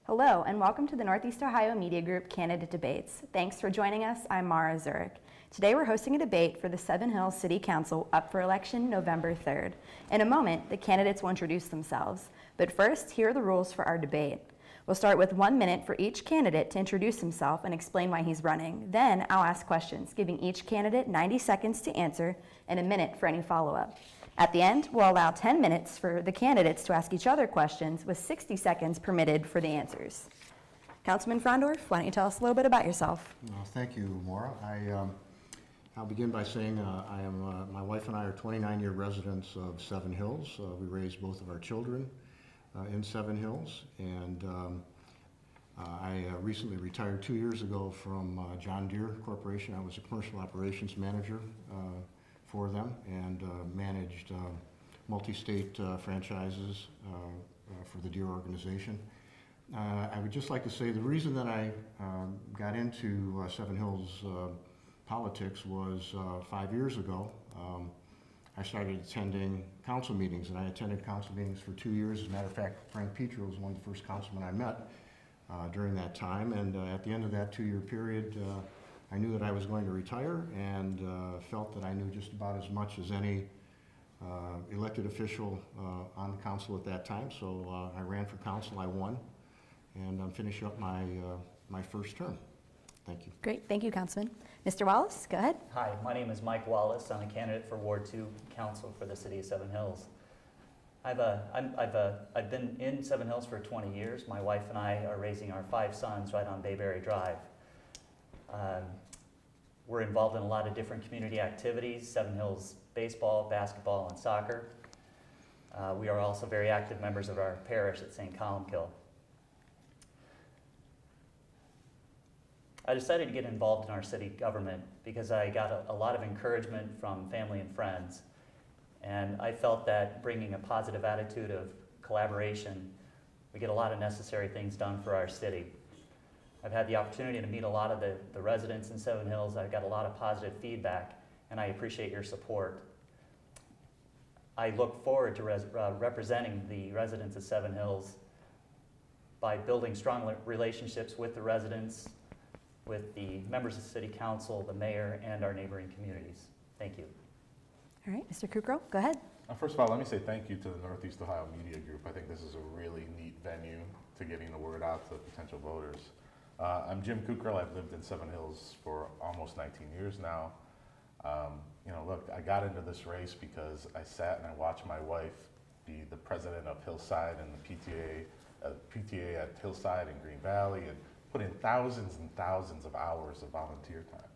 Hello, and welcome to the Northeast Ohio Media Group Candidate Debates. Thanks for joining us. I'm Mara Zurich. Today we're hosting a debate for the Seven Hills City Council up for election November 3rd. In a moment, the candidates will introduce themselves. But first, here are the rules for our debate. We'll start with 1 minute for each candidate to introduce himself and explain why he's running. Then I'll ask questions, giving each candidate 90 seconds to answer and a minute for any follow-up. At the end, we'll allow 10 minutes for the candidates to ask each other questions with 60 seconds permitted for the answers. Councilman Fraundorf, why don't you tell us a little bit about yourself? Thank you, Maura. I'll begin by saying my wife and I are 29-year residents of Seven Hills. We raised both of our children in Seven Hills, and I recently retired 2 years ago from John Deere Corporation. I was a commercial operations manager for them and managed multi-state franchises for the Deere organization. I would just like to say the reason that I got into Seven Hills politics was 5 years ago. I started attending council meetings, and I attended council meetings for 2 years. As a matter of fact, Frank Petro was one of the first councilmen I met during that time, and at the end of that 2-year period, I knew that I was going to retire and felt that I knew just about as much as any elected official on the council at that time. So I ran for council, I won, and I'm finishing up my first term. Thank you. Great, thank you, Councilman. Mr. Wallace, go ahead. Hi, my name is Mike Wallace. I'm a candidate for Ward 2 Council for the City of Seven Hills. I've been in Seven Hills for 20 years. My wife and I are raising our 5 sons right on Bayberry Drive. We're involved in a lot of different community activities, Seven Hills baseball, basketball, and soccer. We are also very active members of our parish at St. Columkill. I decided to get involved in our city government because I got a lot of encouragement from family and friends. And I felt that bringing a positive attitude of collaboration, we get a lot of necessary things done for our city. I've had the opportunity to meet a lot of the residents in Seven Hills. I've got a lot of positive feedback, and I appreciate your support. I look forward to representing the residents of Seven Hills by building strong relationships with the residents, with the members of the City Council, the mayor, and our neighboring communities. Thank you. All right, Mr. Kukral, go ahead. First of all, let me say thank you to the Northeast Ohio Media Group. I think this is a really neat venue to getting the word out to potential voters. I'm Jim Kukral. I've lived in Seven Hills for almost 19 years now. Look, I got into this race because I sat and I watched my wife be the president of Hillside and the PTA at Hillside and Green Valley, and put in thousands and thousands of hours of volunteer time.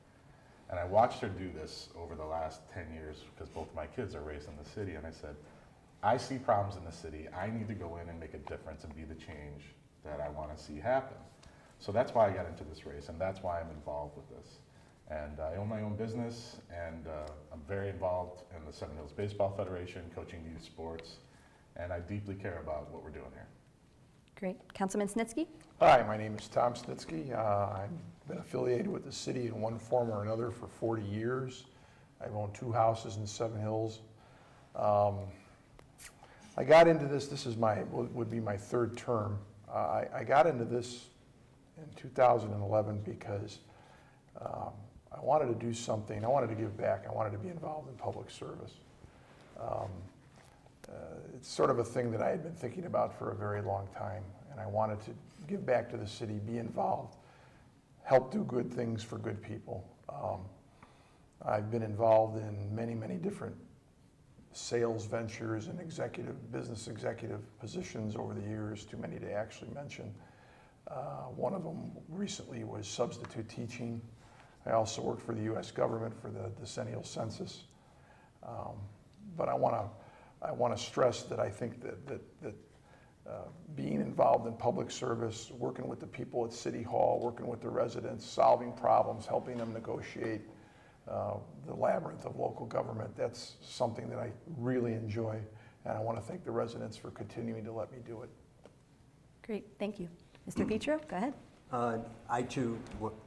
And I watched her do this over the last 10 years because both of my kids are raised in the city, and I said, I see problems in the city. I need to go in and make a difference and be the change that I want to see happen. So that's why I got into this race, and that's why I'm involved with this. And I own my own business, and I'm very involved in the Seven Hills Baseball Federation, coaching youth sports, and I deeply care about what we're doing here. Great. Councilman Snitzky? Hi, my name is Tom Snitzky. I've been affiliated with the city in one form or another for 40 years. I've owned 2 houses in Seven Hills. I got into this is would be my 3rd term. I got into this in 2011 because I wanted to do something. I wanted to give back. I wanted to be involved in public service. It's sort of a thing that I had been thinking about for a very long time, and I wanted to give back to the city, be involved, help do good things for good people. I've been involved in many, many different sales ventures and business executive positions over the years, too many to actually mention. One of them recently was substitute teaching. I also worked for the U.S. government for the decennial census. But I want to stress that I think that being involved in public service, working with the people at City Hall, working with the residents, solving problems, helping them negotiate the labyrinth of local government, that's something that I really enjoy, and I want to thank the residents for continuing to let me do it. Great, thank you. Mr. Petro, go ahead. I too,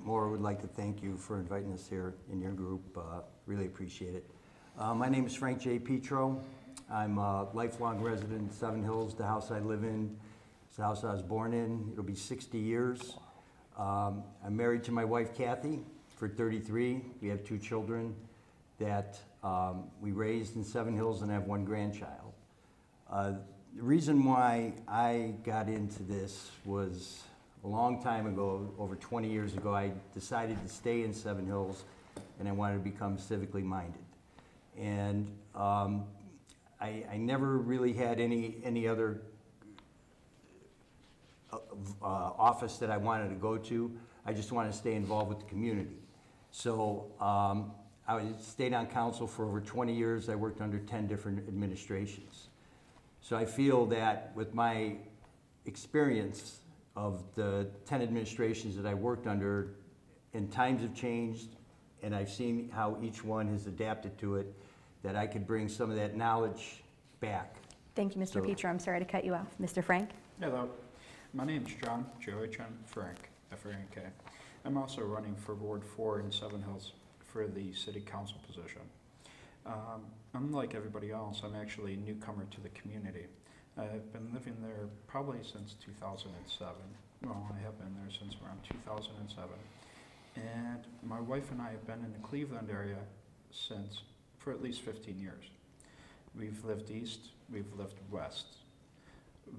Maura, would like to thank you for inviting us here in your group. Really appreciate it. My name is Frank J. Petro. I'm a lifelong resident in Seven Hills. The house I live in It's the house I was born in. It'll be 60 years. I'm married to my wife, Kathy, for 33. We have 2 children that we raised in Seven Hills and have 1 grandchild. The reason why I got into this was a long time ago, over 20 years ago. I decided to stay in Seven Hills and I wanted to become civically minded. And I never really had any other office that I wanted to go to. I just wanted to stay involved with the community. So I stayed on council for over 20 years. I worked under 10 different administrations. So I feel that with my experience of the 10 administrations that I worked under, and times have changed, and I've seen how each one has adapted to it, that I could bring some of that knowledge back. Thank you, Mr. Petro. I'm sorry to cut you off. Mr. Frank? Hello, my name's John Frank, F-R-A-N-K. I'm also running for Ward 4 in Seven Hills for the city council position. Unlike everybody else, I'm actually a newcomer to the community. I've been living there probably since 2007. Well, I have been there since around 2007. And my wife and I have been in the Cleveland area for at least 15 years. We've lived east, we've lived west.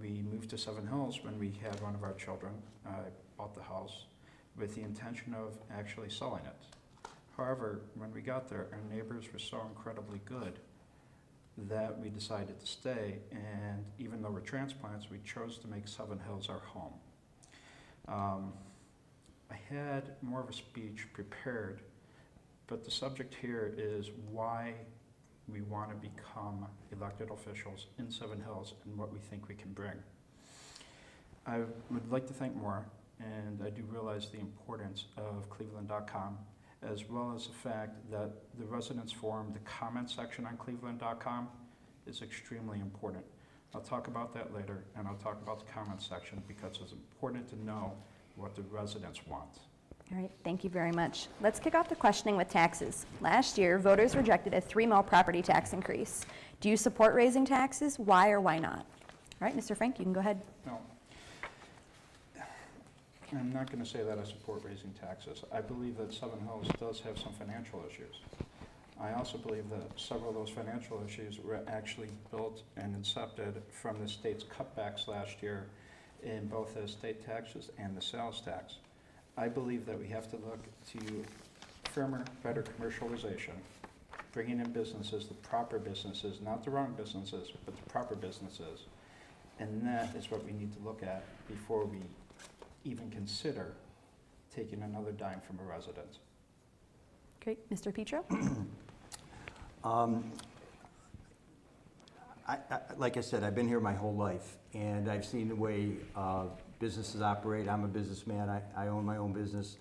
We moved to Seven Hills when we had one of our children. I bought the house with the intention of actually selling it. However, when we got there, our neighbors were so incredibly good that we decided to stay, and even though we're transplants, we chose to make Seven Hills our home. I had more of a speech prepared, but the subject here is why we want to become elected officials in Seven Hills and what we think we can bring. I would like to thank Maura, and I do realize the importance of cleveland.com, as well as the fact that the residents forum, the comment section on cleveland.com, is extremely important. I'll talk about that later, and I'll talk about the comment section because it's important to know what the residents want. All right, thank you very much. Let's kick off the questioning with taxes. Last year, voters rejected a 3 mil property tax increase. Do you support raising taxes? Why or why not? All right, Mr. Frank, you can go ahead. No, I'm not going to say that I support raising taxes. I believe that Seven Hills does have some financial issues. I also believe that several of those financial issues were actually built and incepted from the state's cutbacks last year in both the estate taxes and the sales tax. I believe that we have to look to firmer, better commercialization, bringing in businesses, the proper businesses, not the wrong businesses, but the proper businesses. And that is what we need to look at before we even consider taking another dime from a resident. Great. Mr. Petro? Like I said, I've been here my whole life, and I've seen the way businesses operate. I'm a businessman. I own my own business,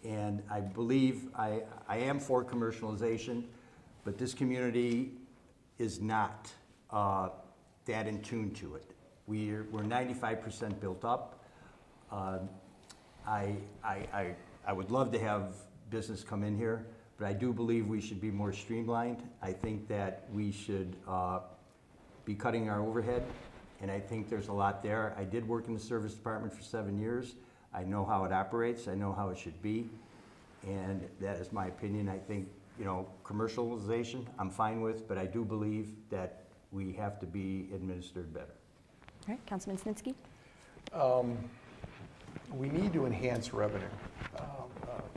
and I believe I am for commercialization, but this community is not that in tune to it. We're 95% built up. I would love to have business come in here, but I do believe we should be more streamlined. I think that we should be cutting our overhead, and I think there's a lot there. I did work in the service department for 7 years. I know how it operates. I know how it should be, and that is my opinion. I think, you know, commercialization I'm fine with, but I do believe that we have to be administered better. All right, Councilman Snitzky? We need to enhance revenue.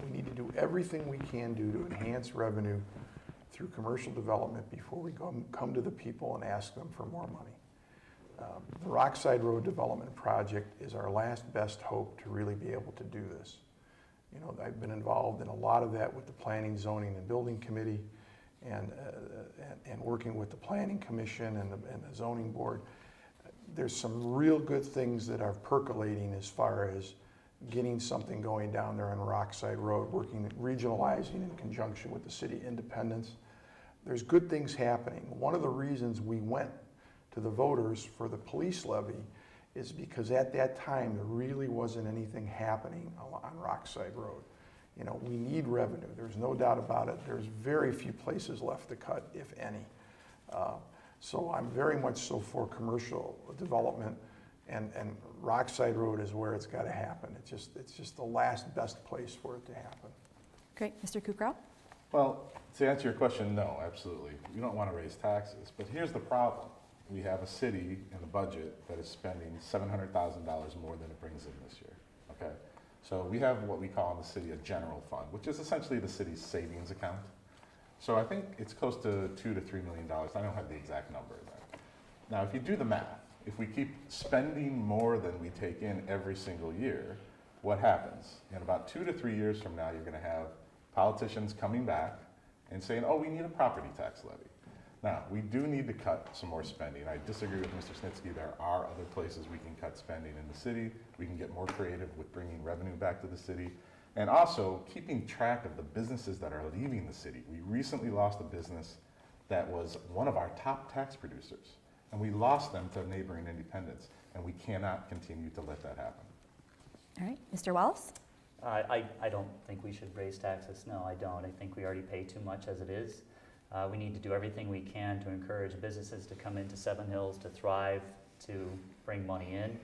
We need to do everything we can do to enhance revenue through commercial development before we come to the people and ask them for more money. The Rockside Road Development Project is our last best hope to really be able to do this. You know, I've been involved in a lot of that with the Planning, Zoning, and Building Committee, and working with the Planning Commission and the Zoning Board. There's some real good things that are percolating as far as getting something going down there on Rockside Road, regionalizing in conjunction with the City Independence. There's good things happening. One of the reasons we went to the voters for the police levy is because at that time there really wasn't anything happening on Rockside Road. You know, we need revenue. There's no doubt about it. There's very few places left to cut, if any. So I'm very much so for commercial development And Rockside Road is where it's got to happen. It's just the last best place for it to happen. Great. Mr. Kukral? Well, to answer your question, no, absolutely. We don't want to raise taxes, but here's the problem. We have a city in the budget that is spending $700,000 more than it brings in this year, okay? So we have what we call in the city a general fund, which is essentially the city's savings account. So I think it's close to $2 to $3 million. I don't have the exact number there. Now, if you do the math, if we keep spending more than we take in every single year, what happens? In about 2 to 3 years from now, you're going to have politicians coming back and saying, oh, we need a property tax levy. Now, we do need to cut some more spending. I disagree with Mr. Snitzky. There are other places we can cut spending in the city. We can get more creative with bringing revenue back to the city. And also keeping track of the businesses that are leaving the city. We recently lost a business that was one of our top tax producers. And we lost them to neighboring independents. And we cannot continue to let that happen. All right. Mr. Wallace? I don't think we should raise taxes. No, I don't. I think we already pay too much as it is. We need to do everything we can to encourage businesses to come into Seven Hills, to thrive, to bring money in.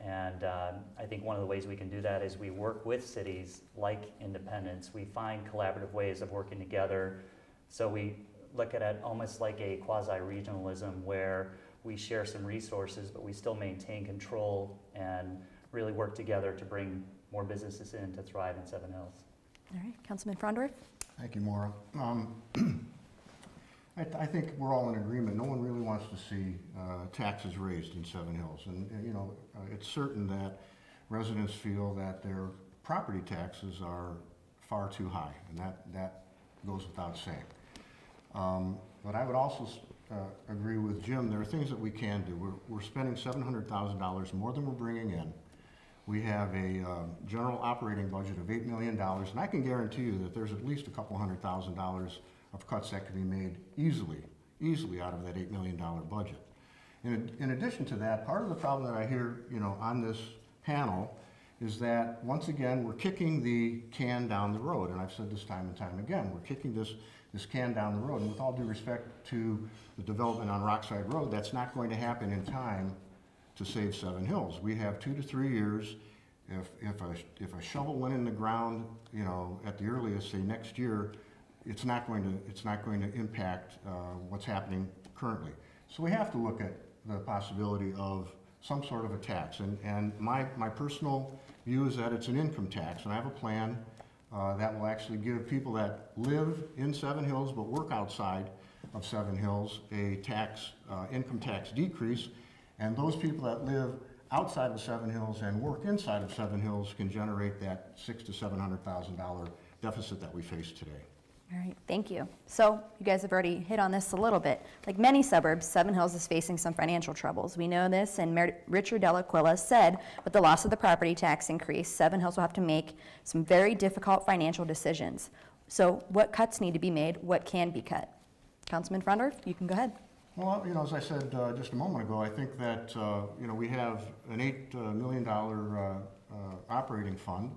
And I think one of the ways we can do that is we work with cities like Independence. We find collaborative ways of working together. So we look at it almost like a quasi-regionalism where we share some resources, but we still maintain control and really work together to bring more businesses in to thrive in Seven Hills. All right. Councilman Fraundorf? Thank you, Maura. I think we're all in agreement. No one really wants to see taxes raised in Seven Hills. And you know, it's certain that residents feel that their property taxes are far too high, and that goes without saying. But I would also agree with Jim. There are things that we can do. We're spending $700,000 more than we're bringing in. We have a general operating budget of $8 million, and I can guarantee you that there's at least a couple $100,000 of cuts that can be made easily out of that $8 million budget. In addition to that, part of the problem that I hear, you know, on this panel is that once again we're kicking the can down the road, and I've said this time and time again, we're kicking this can down the road. And with all due respect to the development on Rockside Road, that's not going to happen in time to save Seven Hills. We have 2 to 3 years. If a shovel went in the ground, you know, at the earliest, say next year, it's not going to impact what's happening currently. So we have to look at the possibility of some sort of a tax. And my personal view is that it's an income tax, and I have a plan that will actually give people that live in Seven Hills but work outside of Seven Hills a tax, income tax decrease. And those people that live outside of Seven Hills and work inside of Seven Hills can generate that $600,000 to $700,000 deficit that we face today. All right, thank you. So you guys have already hit on this a little bit. Like many suburbs, Seven Hills is facing some financial troubles. We know this, and Richard Delaquila said with the loss of the property tax increase, Seven Hills will have to make some very difficult financial decisions. So what cuts need to be made? What can be cut? Councilman Fraundorf, you can go ahead. Well, you know, as I said just a moment ago, I think that, you know, we have an $8 million operating fund,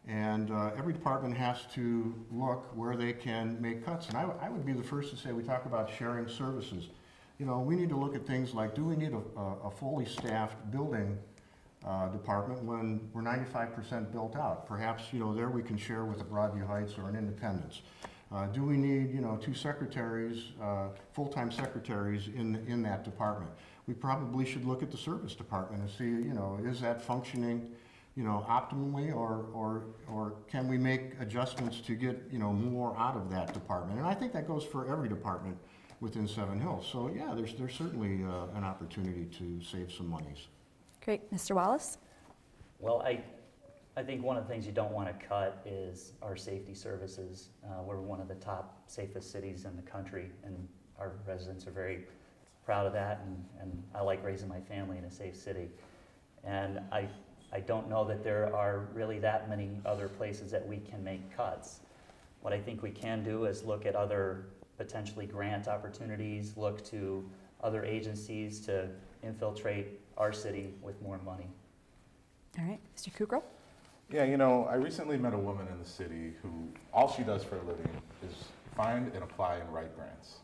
and every department has to look where they can make cuts. And I would be the first to say, we talk about sharing services. You know, we need to look at things like, do we need a fully staffed building department when we're 95% built out? Perhaps, you know, there we can share with a Broadview Heights or an Independence. Do we need, you know, 2 secretaries, full-time secretaries in that department? We probably should look at the service department and see, you know, is that functioning, you know, optimally, or can we make adjustments to get, you know, more out of that department? And I think that goes for every department within Seven Hills. So yeah, there's certainly an opportunity to save some monies. Great, Mr. Wallace. Well, I think one of the things you don't want to cut is our safety services. We're one of the top safest cities in the country, and our residents are very proud of that, and I like raising my family in a safe city. And I don't know that there are really that many other places that we can make cuts. What I think we can do is look at other potentially grant opportunities, look to other agencies to infiltrate our city with more money. All right, Mr. Kukral. Yeah, you know, I recently met a woman in the city who all she does for a living is find and apply and write grants.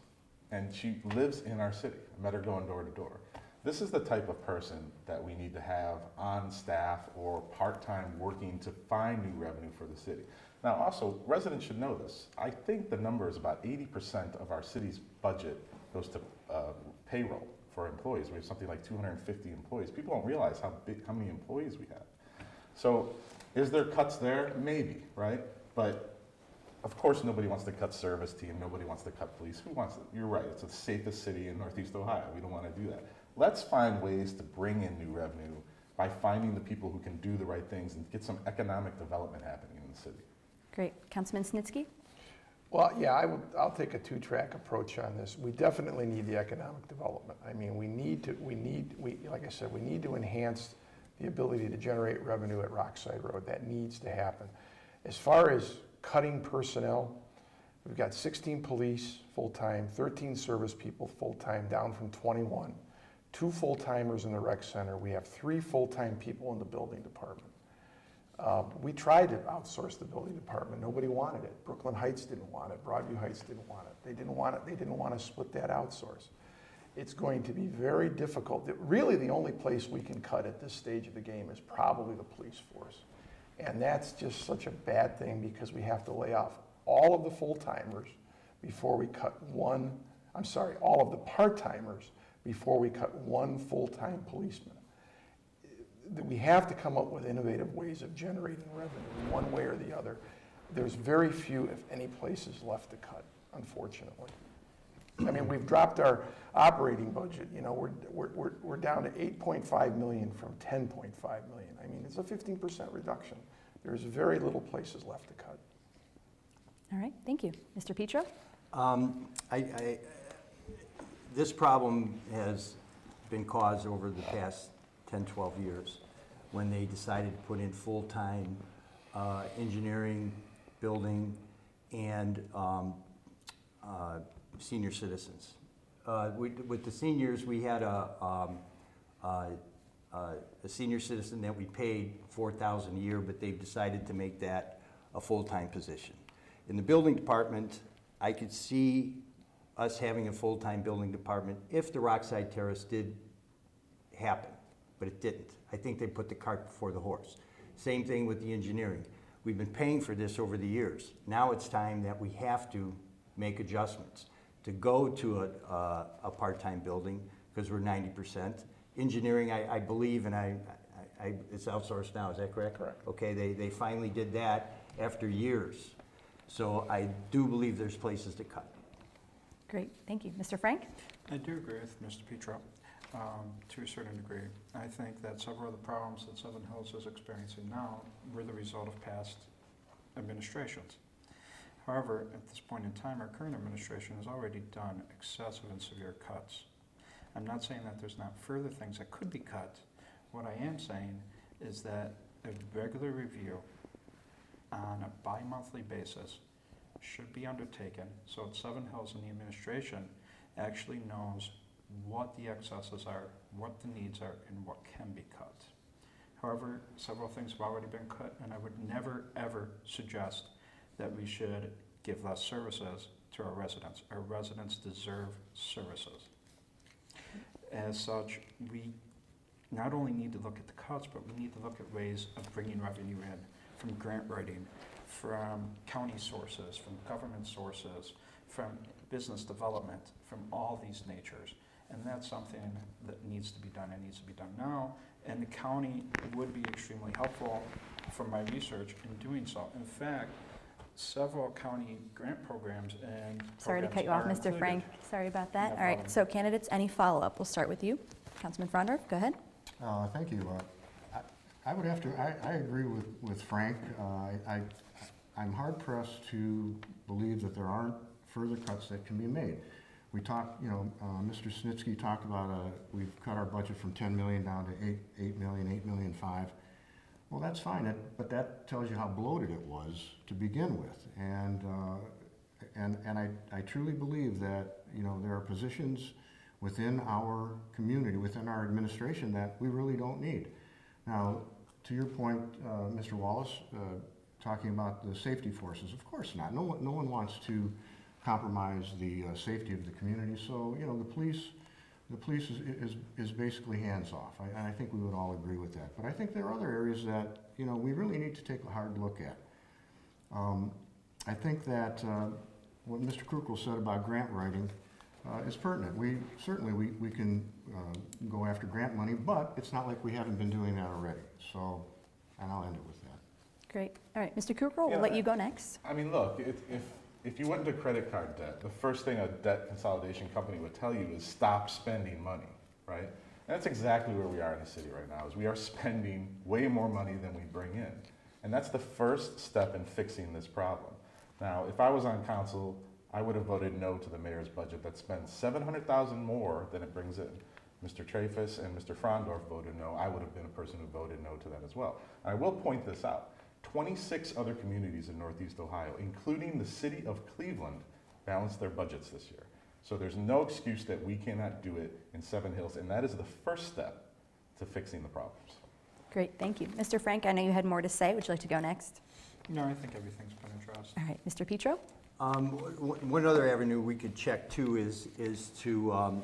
And she lives in our city. I met her going door to door. This is the type of person that we need to have on staff or part-time working to find new revenue for the city. Now also, residents should know this. I think the number is about 80% of our city's budget goes to payroll for employees. We have something like 250 employees. People don't realize how many employees we have. So is there cuts there? Maybe, right? But of course nobody wants to cut service team, nobody wants to cut police. Who wants it? You're right, it's the safest city in Northeast Ohio. We don't want to do that. Let's find ways to bring in new revenue by finding the people who can do the right things and get some economic development happening in the city. Great. Councilman Snitzky? Well, yeah, I'll take a two-track approach on this. We definitely need the economic development. I mean, like I said, we need to enhance the ability to generate revenue at Rockside Road. That needs to happen. As far as cutting personnel, we've got 16 police full-time, 13 service people full-time, down from 21, 2 full-timers in the rec center. We have 3 full-time people in the building department. We tried to outsource the building department. Nobody wanted it. Brooklyn Heights didn't want it. Broadview Heights didn't want it. They didn't want it. They didn't want to split that outsource. It's going to be very difficult. Really, the only place we can cut at this stage of the game is probably the police force. And that's just such a bad thing because we have to lay off all of the full-timers before we cut all of the part-timers before we cut 1 full-time policeman. We have to come up with innovative ways of generating revenue one way or the other. There's very few, if any, places left to cut, unfortunately. I mean, we've dropped our operating budget. You know, we're down to 8.5 million from 10.5 million. I mean, it's a 15% reduction. There's very little places left to cut. All right, thank you. Mr. Petro? This problem has been caused over the past 10, 12 years when they decided to put in full-time engineering, building, and senior citizens. With the seniors, we had a senior citizen that we paid $4,000 a year, but they've decided to make that a full-time position. In the building department, I could see us having a full-time building department if the Rockside Terrace did happen, but it didn't. I think they put the cart before the horse. Same thing with the engineering. We've been paying for this over the years. Now it's time that we have to make adjustments to go to a part-time building because we're 90%. Engineering, I believe, and it's outsourced now, is that correct? Correct. Okay, they finally did that after years. So I do believe there's places to cut. Great, thank you. Mr. Frank? I do agree with Mr. Petro to a certain degree. I think that several of the problems that Seven Hills is experiencing now were the result of past administrations. However, at this point in time, our current administration has already done excessive and severe cuts. I'm not saying that there's not further things that could be cut. What I am saying is that a regular review on a bi-monthly basis should be undertaken so that Seven Hills and the administration actually knows what the excesses are, what the needs are, and what can be cut. However, several things have already been cut, and I would never, ever suggest that we should give less services to our residents. Our residents deserve services. As such, we not only need to look at the cuts, but we need to look at ways of bringing revenue in from grant writing, from county sources, from government sources, from business development, from all these natures. And that's something that needs to be done and needs to be done now. And the county would be extremely helpful from my research in doing so. In fact, several county grant programs and Sorry to cut you off, Mr. Frank. Sorry about that. No All right, problem. so candidates, any follow-up? We'll start with you. Councilman Fraundorf, go ahead. Thank you. I would have to, I agree with Frank. I'm hard pressed to believe that there aren't further cuts that can be made. We talked, Mr. Snitzky talked about we've cut our budget from 10 million down to 8 million, 8 million 5. Well, that's fine, but that tells you how bloated it was to begin with. And I truly believe that, there are positions within our community, within our administration that we really don't need. Now, to your point, Mr. Wallace, talking about the safety forces, of course not. No one wants to compromise the safety of the community. So, the police the police is basically hands-off. I think we would all agree with that. But I think there are other areas that, you know, we really need to take a hard look at. I think that what Mr. Kukral said about grant writing is pertinent. We can go after grant money, but it's not like we haven't been doing that already. So, and I'll end it with that. Great. All right, Mr. Kukral, we'll let you go next. I mean, look, if you went into credit card debt, the first thing a debt consolidation company would tell you is stop spending money, right? And that's exactly where we are in the city right now, is we are spending way more money than we bring in. And that's the first step in fixing this problem. Now, if I was on council, I would have voted no to the mayor's budget that spends $700,000 more than it brings in. Mr. Traffus and Mr. Fraundorf voted no. I would have been a person who voted no to that as well. And I will point this out. 26 other communities in Northeast Ohio, including the city of Cleveland, balanced their budgets this year. So there's no excuse that we cannot do it in Seven Hills, and that is the first step to fixing the problems. Great, thank you. Mr. Frank, I know you had more to say. Would you like to go next? No, I think everything's been addressed. All right, Mr. Petro? One other avenue we could check too is to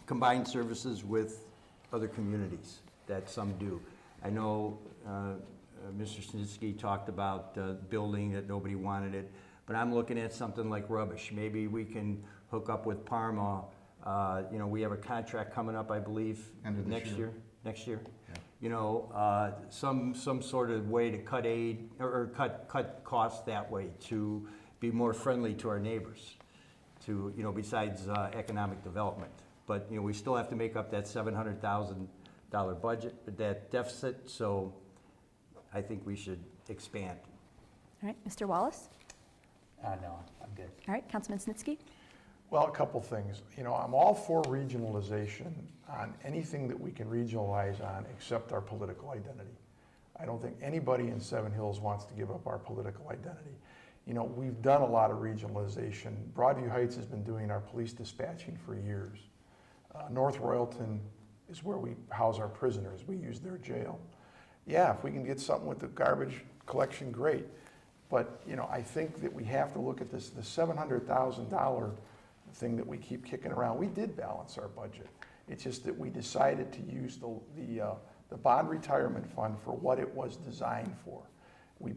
combine services with other communities that some do. I know Mr. Snitzky talked about building that nobody wanted it, but I'm looking at something like rubbish. Maybe we can hook up with Parma. You know, we have a contract coming up, I believe, next year. Next year. Yeah. You know, some sort of way to cut aid or cut costs that way to be more friendly to our neighbors. To, you know, besides economic development, but you know, we still have to make up that $700,000 budget, that deficit. So I think we should expand. All right, Mr. Wallace? No, I'm good. All right, Councilman Snitzky? Well, a couple things. You know, I'm all for regionalization on anything that we can regionalize on except our political identity. I don't think anybody in Seven Hills wants to give up our political identity. You know, we've done a lot of regionalization. Broadview Heights has been doing our police dispatching for years. North Royalton is where we house our prisoners. We use their jail. Yeah, if we can get something with the garbage collection, great. But, you know, I think that we have to look at this, the $700,000 thing that we keep kicking around. We did balance our budget. It's just that we decided to use the bond retirement fund for what it was designed for. We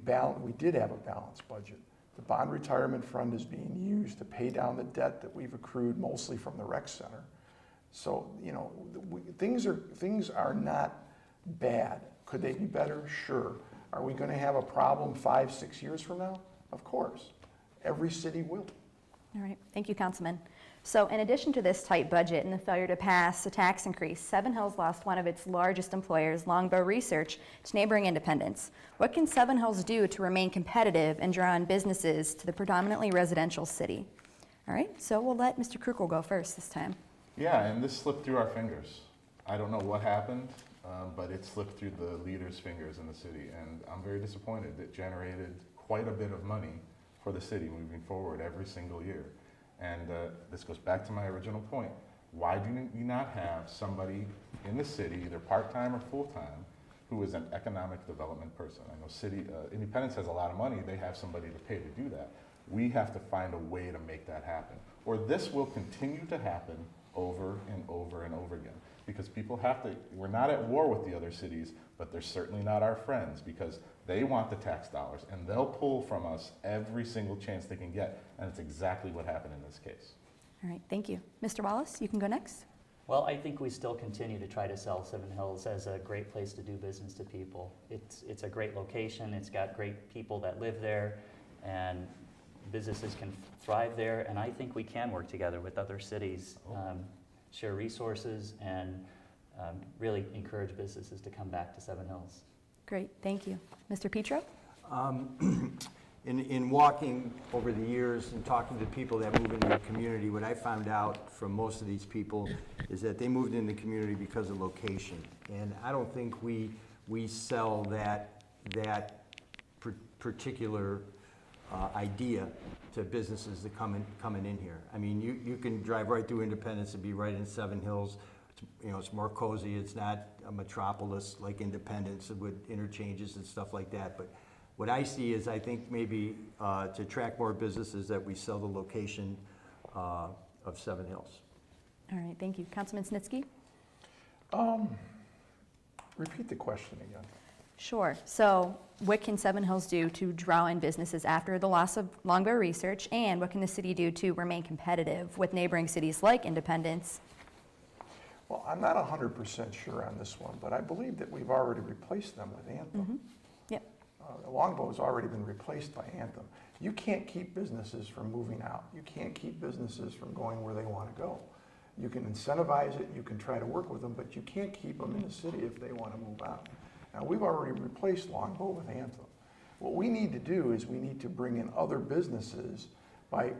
did have a balanced budget. The bond retirement fund is being used to pay down the debt that we've accrued mostly from the rec center. So, you know, things are not bad. Could they be better? Sure. Are we going to have a problem 5, 6 years from now? Of course. Every city will. All right, thank you, Councilman. So in addition to this tight budget and the failure to pass a tax increase, Seven Hills lost one of its largest employers, Longbow Research, to neighboring independents. What can Seven Hills do to remain competitive and draw in businesses to the predominantly residential city? All right, so we'll let Mr. Kukral go first this time. Yeah, and this slipped through our fingers. I don't know what happened, but it slipped through the leaders' fingers in the city, and I'm very disappointed. It generated quite a bit of money for the city moving forward every single year. And this goes back to my original point. Why do you not have somebody in the city, either part-time or full-time, who is an economic development person? I know City Independence has a lot of money. They have somebody to pay to do that. We have to find a way to make that happen, or this will continue to happen over and over and over again. Because people have to, we're not at war with the other cities, but they're certainly not our friends, because they want the tax dollars and they'll pull from us every single chance they can get. And it's exactly what happened in this case. All right, thank you. Mr. Wallace, you can go next. Well, I think we still continue to try to sell Seven Hills as a great place to do business to people. It's a great location. It's got great people that live there, and businesses can thrive there. And I think we can work together with other cities, share resources, and really encourage businesses to come back to Seven Hills. Great, thank you. Mr. Petro? In walking over the years and talking to people that move into the community, what I found out from most of these people is that they moved into the community because of location. And I don't think we sell that particular idea to businesses that coming in here. I mean, you can drive right through Independence and be right in Seven Hills. You know, it's more cozy. It's not a metropolis like Independence with interchanges and stuff like that. But what I see is, I think maybe to attract more businesses, that we sell the location of Seven Hills. All right, thank you. Councilman Snitzky? Repeat the question again. Sure. So what can Seven Hills do to draw in businesses after the loss of Longbow Research, and what can the city do to remain competitive with neighboring cities like Independence? Well, I'm not 100% sure on this one, but I believe that we've already replaced them with Anthem. Yep. Longbow has already been replaced by Anthem. You can't keep businesses from moving out. You can't keep businesses from going where they want to go. You can incentivize it, you can try to work with them, but you can't keep them in the city if they want to move out. Now, we've already replaced Longbow with Anthem. What we need to do is we need to bring in other businesses by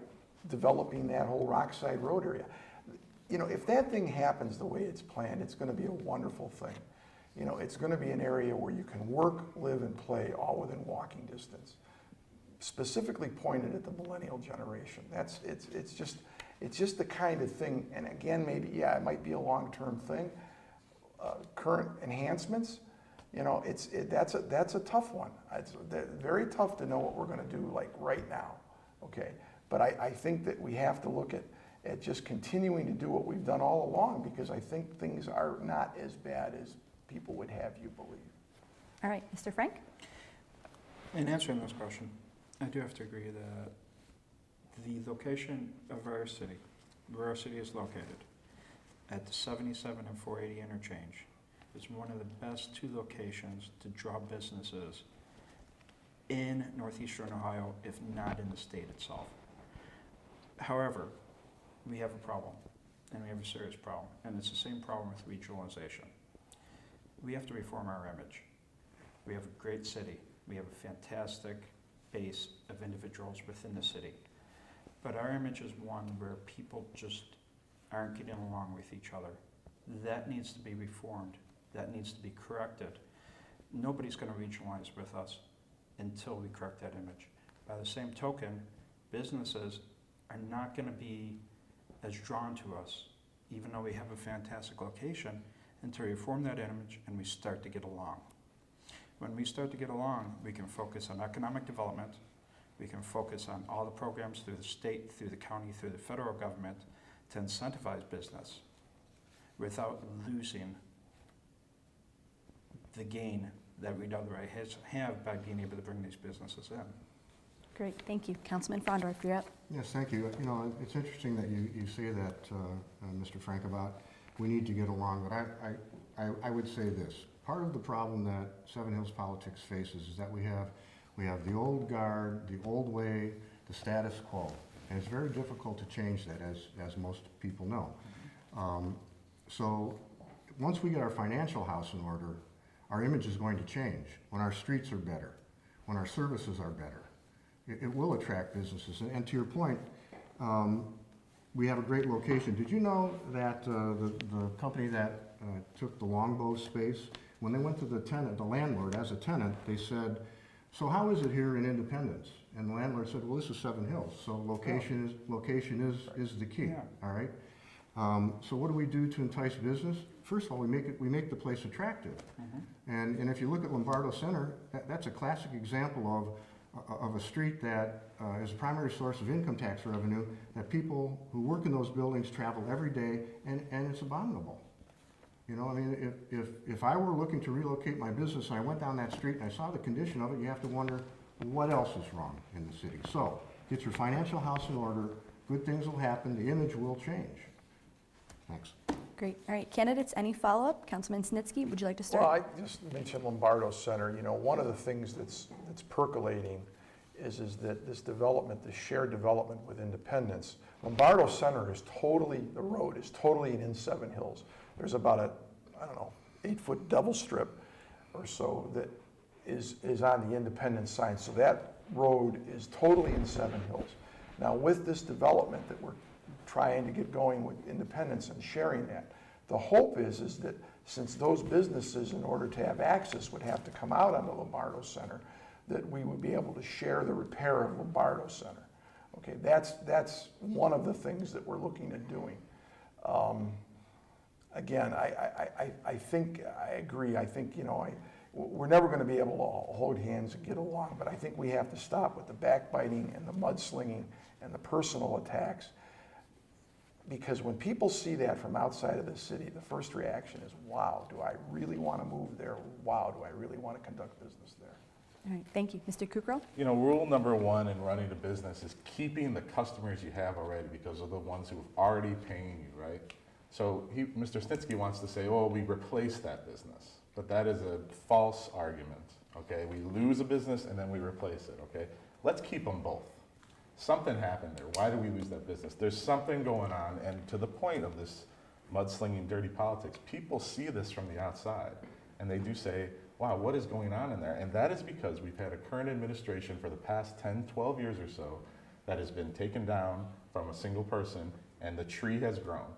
developing that whole Rockside Road area. You know, if that thing happens the way it's planned, it's going to be a wonderful thing. You know, it's going to be an area where you can work, live, and play all within walking distance. Specifically pointed at the millennial generation. It's just the kind of thing, and again, maybe, yeah, it might be a long-term thing. Current enhancements, you know, that's a tough one. It's very tough to know what we're going to do like right now, okay? But I think that we have to look at just continuing to do what we've done all along, because I think things are not as bad as people would have you believe. All right, Mr. Frank? In answering this question, I do have to agree that the location of our city, where our city is located, at the 77 and 480 interchange, is one of the best two locations to draw businesses in northeastern Ohio, if not in the state itself. However, we have a problem, and we have a serious problem, and it's the same problem with regionalization. We have to reform our image. We have a great city. We have a fantastic base of individuals within the city. But our image is one where people just aren't getting along with each other. That needs to be reformed. That needs to be corrected. Nobody's going to regionalize with us until we correct that image. By the same token, businesses are not going to be as drawn to us, even though we have a fantastic location, until we reform that image and we start to get along. When we start to get along, we can focus on economic development. We can focus on all the programs through the state, through the county, through the federal government to incentivize business without losing the gain that we'd otherwise have by being able to bring these businesses in. Great, thank you. Councilman Fraundorf, you're up. Yes, thank you. You know, it's interesting that you say that, Mr. Frank, about we need to get along, but I would say this. Part of the problem that Seven Hills politics faces is that we have the old guard, the old way, the status quo, and it's very difficult to change that, as most people know. So once we get our financial house in order, our image is going to change. When our streets are better, when our services are better, it will attract businesses. And to your point, we have a great location. Did you know that the company that took the Longbow space, when they went to the tenant, the landlord as a tenant, they said, "So how is it here in Independence?" And the landlord said, "Well, this is Seven Hills, so location is the key." Yeah. All right. So what do we do to entice business? First of all, we make the place attractive. And if you look at Lombardo Center, that's a classic example of a street that is a primary source of income tax revenue that people who work in those buildings travel every day, and it's abominable. You know, I mean, if I were looking to relocate my business and I went down that street and I saw the condition of it, you have to wonder what else is wrong in the city. So get your financial house in order, good things will happen, the image will change. Thanks. Great. All right, candidates, any follow-up? Councilman Snitzky, would you like to start? Well, I just mentioned Lombardo Center. You know, one of the things that's percolating is that this development, this shared development with Independence, Lombardo Center is totally, the road is totally in Seven Hills. There's about a, I don't know, 8-foot double strip or so that is on the Independence sign. So that road is totally in Seven Hills. Now with this development that we're trying to get going with Independence and sharing that, the hope is that since those businesses, in order to have access, would have to come out on the Lombardo Center, that we would be able to share the repair of Lombardo Center. Okay, that's one of the things that we're looking at doing. Again, I think, I agree, I think, you know, we're never going to be able to hold hands and get along, but I think we have to stop with the backbiting and the mudslinging and the personal attacks. Because when people see that from outside of the city, the first reaction is, wow, do I really want to move there? Wow, do I really want to conduct business there? All right, thank you. Mr. Kukral? You know, rule number one in running a business is keeping the customers you have already, because they're the ones who are already paying you, right? So Mr. Snitzky wants to say, oh, we replace that business. But that is a false argument, okay? We lose a business and then we replace it, okay? Let's keep them both. Something happened there. Why did we lose that business? There's something going on, and to the point of this mudslinging, dirty politics, people see this from the outside, and they do say, wow, what is going on in there? And that is because we've had a current administration for the past 10, 12 years or so that has been taken down from a single person, and the tree has grown.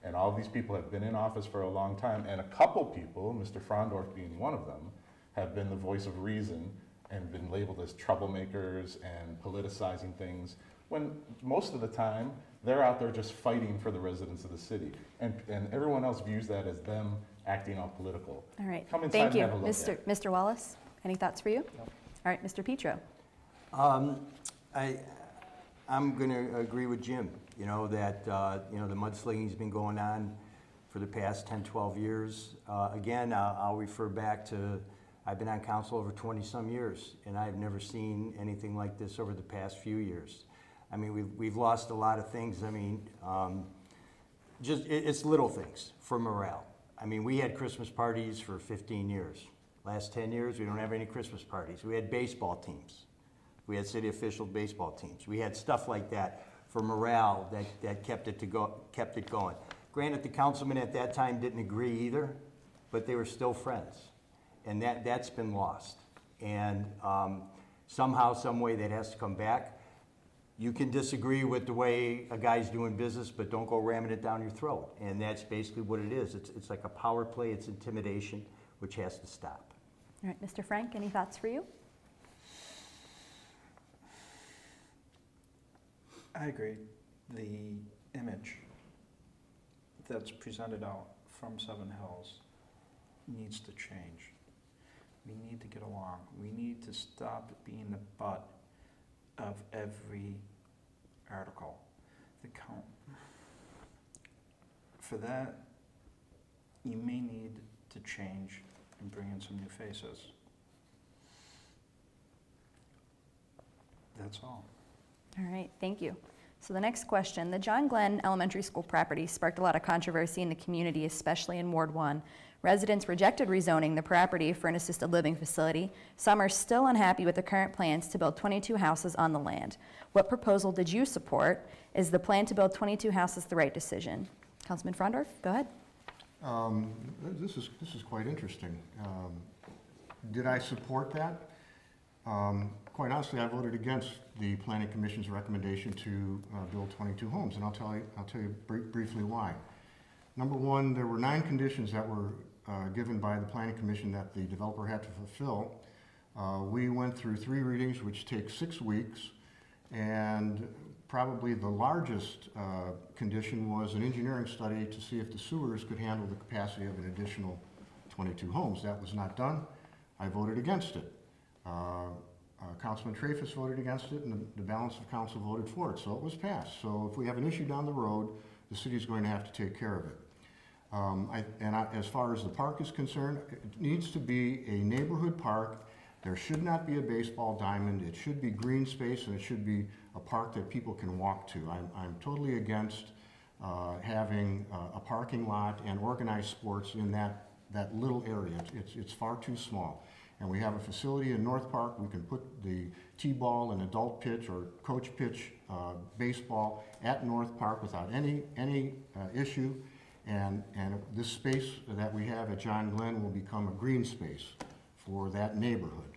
And all these people have been in office for a long time, and a couple people, Mr. Fraundorf being one of them, have been the voice of reason and been labeled as troublemakers and politicizing things, when most of the time they're out there just fighting for the residents of the city. And everyone else views that as them acting all political. All right, Come inside thank you. and have a look at it. Mr. Wallace, any thoughts for you? No. All right, Mr. Petro? I'm going to agree with Jim, you know, that, you know, the mudslinging's been going on for the past 10, 12 years. Again, I'll refer back to, I've been on council over 20-some years, and I've never seen anything like this over the past few years. I mean, we've lost a lot of things. I mean, it's little things for morale. I mean, we had Christmas parties for 15 years. Last 10 years, we don't have any Christmas parties. We had baseball teams. We had city official baseball teams. We had stuff like that for morale that kept it going. Granted, the councilman at that time didn't agree either, but they were still friends. And that's been lost. And somehow, some way that has to come back. You can disagree with the way a guy's doing business, but don't go ramming it down your throat. And that's basically what it is. It's like a power play, it's intimidation, which has to stop. All right, Mr. Frank, any thoughts for you? I agree. The image that's presented out from Seven Hills needs to change. We need to get along. We need to stop being the butt of every article. For that, you may need to change and bring in some new faces. That's all. All right, thank you. So the next question, the John Glenn Elementary School property sparked a lot of controversy in the community, especially in Ward 1. Residents rejected rezoning the property for an assisted living facility. Some are still unhappy with the current plans to build 22 houses on the land. What proposal did you support? Is the plan to build 22 houses the right decision? Councilman Fraundorf, go ahead. This is quite interesting. Did I support that? Quite honestly, I voted against the Planning Commission's recommendation to build 22 homes, and I'll tell you briefly why. Number one, there were 9 conditions that were given by the Planning Commission that the developer had to fulfill. We went through 3 readings, which take 6 weeks, and probably the largest condition was an engineering study to see if the sewers could handle the capacity of an additional 22 homes. That was not done. I voted against it. Councilman Traffus voted against it, and the balance of council voted for it, so it was passed. So if we have an issue down the road, the city is going to have to take care of it. As far as the park is concerned, it needs to be a neighborhood park. There should not be a baseball diamond. It should be green space, and it should be a park that people can walk to. I'm totally against having a parking lot and organized sports in that little area. It's far too small. And we have a facility in North Park. We can put the T-ball and adult pitch or coach pitch baseball at North Park without any issue. And this space that we have at John Glenn will become a green space for that neighborhood.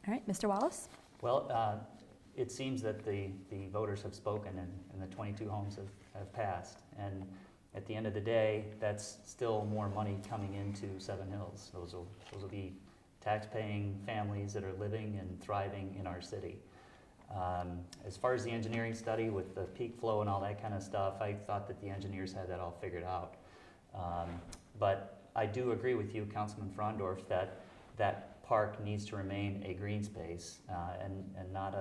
All right, Mr. Wallace? Well, it seems that the voters have spoken and the 22 homes have passed. And at the end of the day, that's still more money coming into Seven Hills. Those will be tax-paying families that are living and thriving in our city. As far as the engineering study with the peak flow and all that kind of stuff, I thought that the engineers had that all figured out. But I do agree with you, Councilman Fraundorf, that park needs to remain a green space and not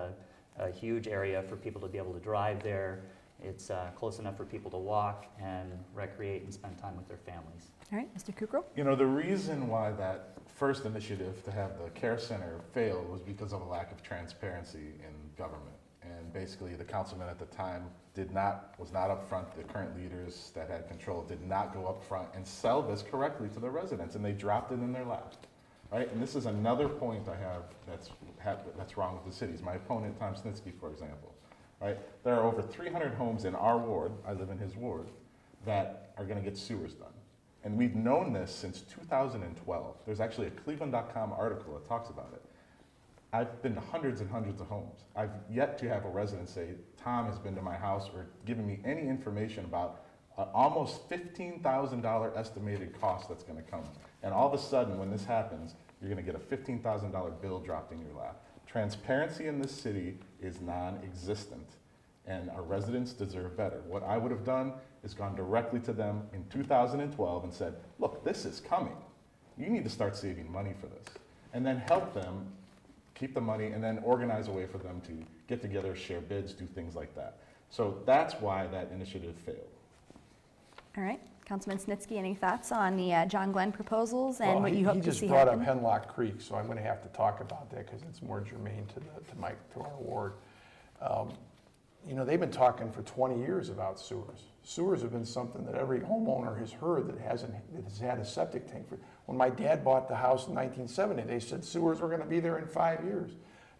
a huge area for people to be able to drive there It's close enough for people to walk and recreate and spend time with their families. All right, Mr. Kukral? You know, the reason why that first initiative to have the care center failed was because of a lack of transparency in government. And basically the councilman at the time was not up front. The current leaders that had control did not go up front and sell this correctly to the residents, and they dropped it in their lap, right? And this is another point I have that's wrong with the cities. My opponent, Tim Snitzky, for example, right? There are over 300 homes in our ward, I live in his ward, that are gonna get sewers done. And we've known this since 2012. There's actually a cleveland.com article that talks about it. I've been to hundreds and hundreds of homes. I've yet to have a resident say, Tom has been to my house or given me any information about almost $15,000 estimated cost that's gonna come. And all of a sudden, when this happens, you're gonna get a $15,000 bill dropped in your lap. Transparency in this city is non-existent, and our residents deserve better. What I would have done is gone directly to them in 2012 and said, look, this is coming. You need to start saving money for this. And then help them keep the money, and then organize a way for them to get together, share bids, do things like that. So that's why that initiative failed. All right, Councilman Snitzky, any thoughts on the John Glenn proposals and what you hope to see He just brought happen? up Hemlock Creek, so I'm going to have to talk about that because it's more germane to our ward. You know, they've been talking for 20 years about sewers. Sewers have been something that every homeowner has heard that has had a septic tank for. When my dad bought the house in 1970, they said sewers were going to be there in 5 years.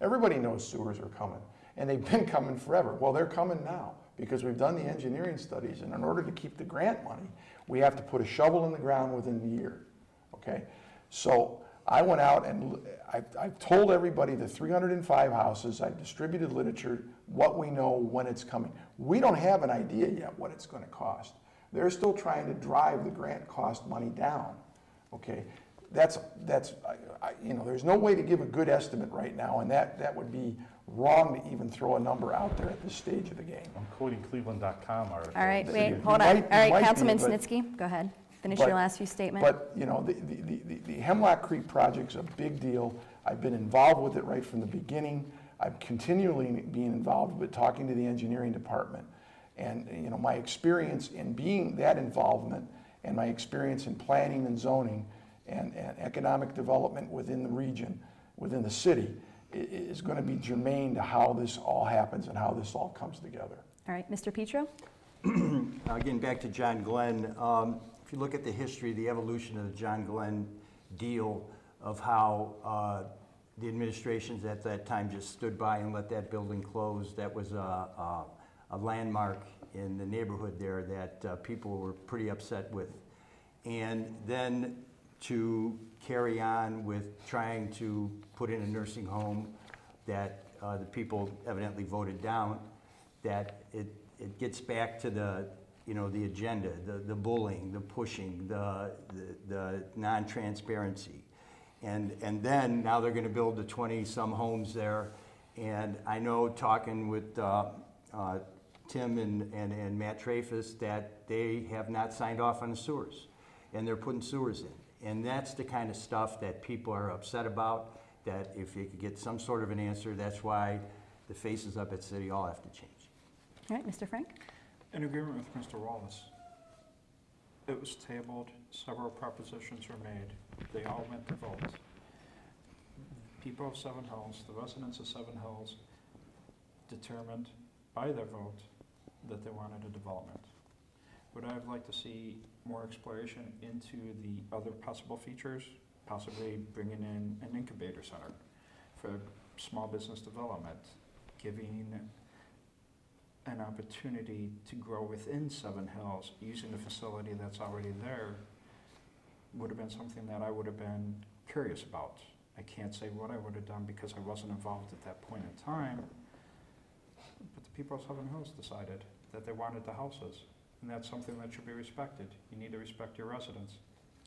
Everybody knows sewers are coming, and they've been coming forever. Well, they're coming now because we've done the engineering studies, and in order to keep the grant money, we have to put a shovel in the ground within the year, okay? So I went out and I've told everybody the 305 houses, I've distributed literature, what we know, when it's coming. We don't have an idea yet what it's going to cost. They're still trying to drive the grant cost money down, okay? You know, there's no way to give a good estimate right now, and that would be wrong to even throw a number out there at this stage of the game. I'm quoting cleveland.com article. All right, wait, You hold on. might- All you might right, be, Councilman but- Snitzky, go ahead. Finish But- your last few statements. But, you know, the Hemlock Creek project's a big deal. I've been involved with it right from the beginning. I'm continually being involved with talking to the engineering department. And, you know, my experience in being that involvement and my experience in planning and zoning and economic development within the region, within the city, is going to be germane to how this all happens and how this all comes together. All right, Mr. Petro? Again, back to John Glenn. If you look at the history, the evolution of the John Glenn deal, of how the administrations at that time just stood by and let that building close, that was a landmark in the neighborhood there that people were pretty upset with. And then to carry on with trying to put in a nursing home that the people evidently voted down, that it gets back to the, you know, the agenda, the bullying, the pushing, the non-transparency. And then now they're going to build the 20-some homes there. And I know, talking with Tim and Matt Trafis, that they have not signed off on the sewers, and they're putting sewers in. And that's the kind of stuff that people are upset about, that if you could get some sort of an answer, that's why the faces up at City Hall have to change. All right, Mr. Frank? In agreement with Mr. Wallace. It was tabled, several propositions were made, they all went to vote. People of Seven Hills, the residents of Seven Hills, determined by their vote that they wanted a development. Would I have liked to see more exploration into the other possible features? Possibly bringing in an incubator center for small business development, giving an opportunity to grow within Seven Hills, using the facility that's already there, would have been something that I would have been curious about. I can't say what I would have done because I wasn't involved at that point in time, but the people of Seven Hills decided that they wanted the houses, and that's something that should be respected. You need to respect your residents.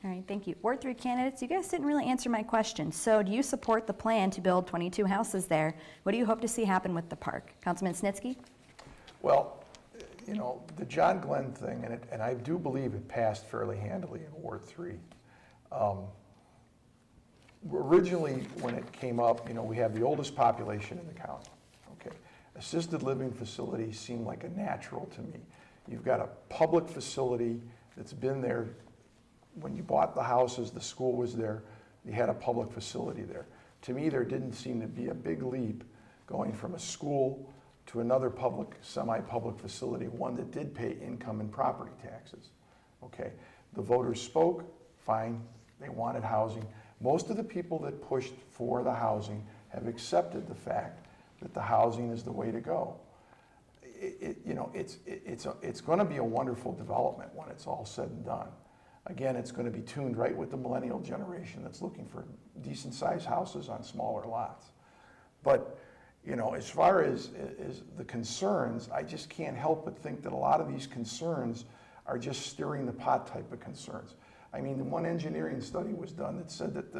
All right, thank you. Ward 3 candidates, you guys didn't really answer my question. So do you support the plan to build 22 houses there? What do you hope to see happen with the park? Councilman Snitzky? Well, you know, the John Glenn thing, and I do believe it passed fairly handily in Ward 3. Originally, when it came up, you know, we have the oldest population in the county, okay? Assisted living facilities seem like a natural to me. You've got a public facility that's been there. When you bought the houses, the school was there, you had a public facility there. To me, there didn't seem to be a big leap going from a school to another public, semi-public facility, one that did pay income and property taxes. Okay, the voters spoke, fine, they wanted housing. Most of the people that pushed for the housing have accepted the fact that the housing is the way to go. It's going to be a wonderful development when it's all said and done. Again, it's going to be tuned right with the millennial generation that's looking for decent-sized houses on smaller lots. But, as far as the concerns, I just can't help but think that a lot of these concerns are just stirring the pot type of concerns. I mean, the one engineering study was done that said that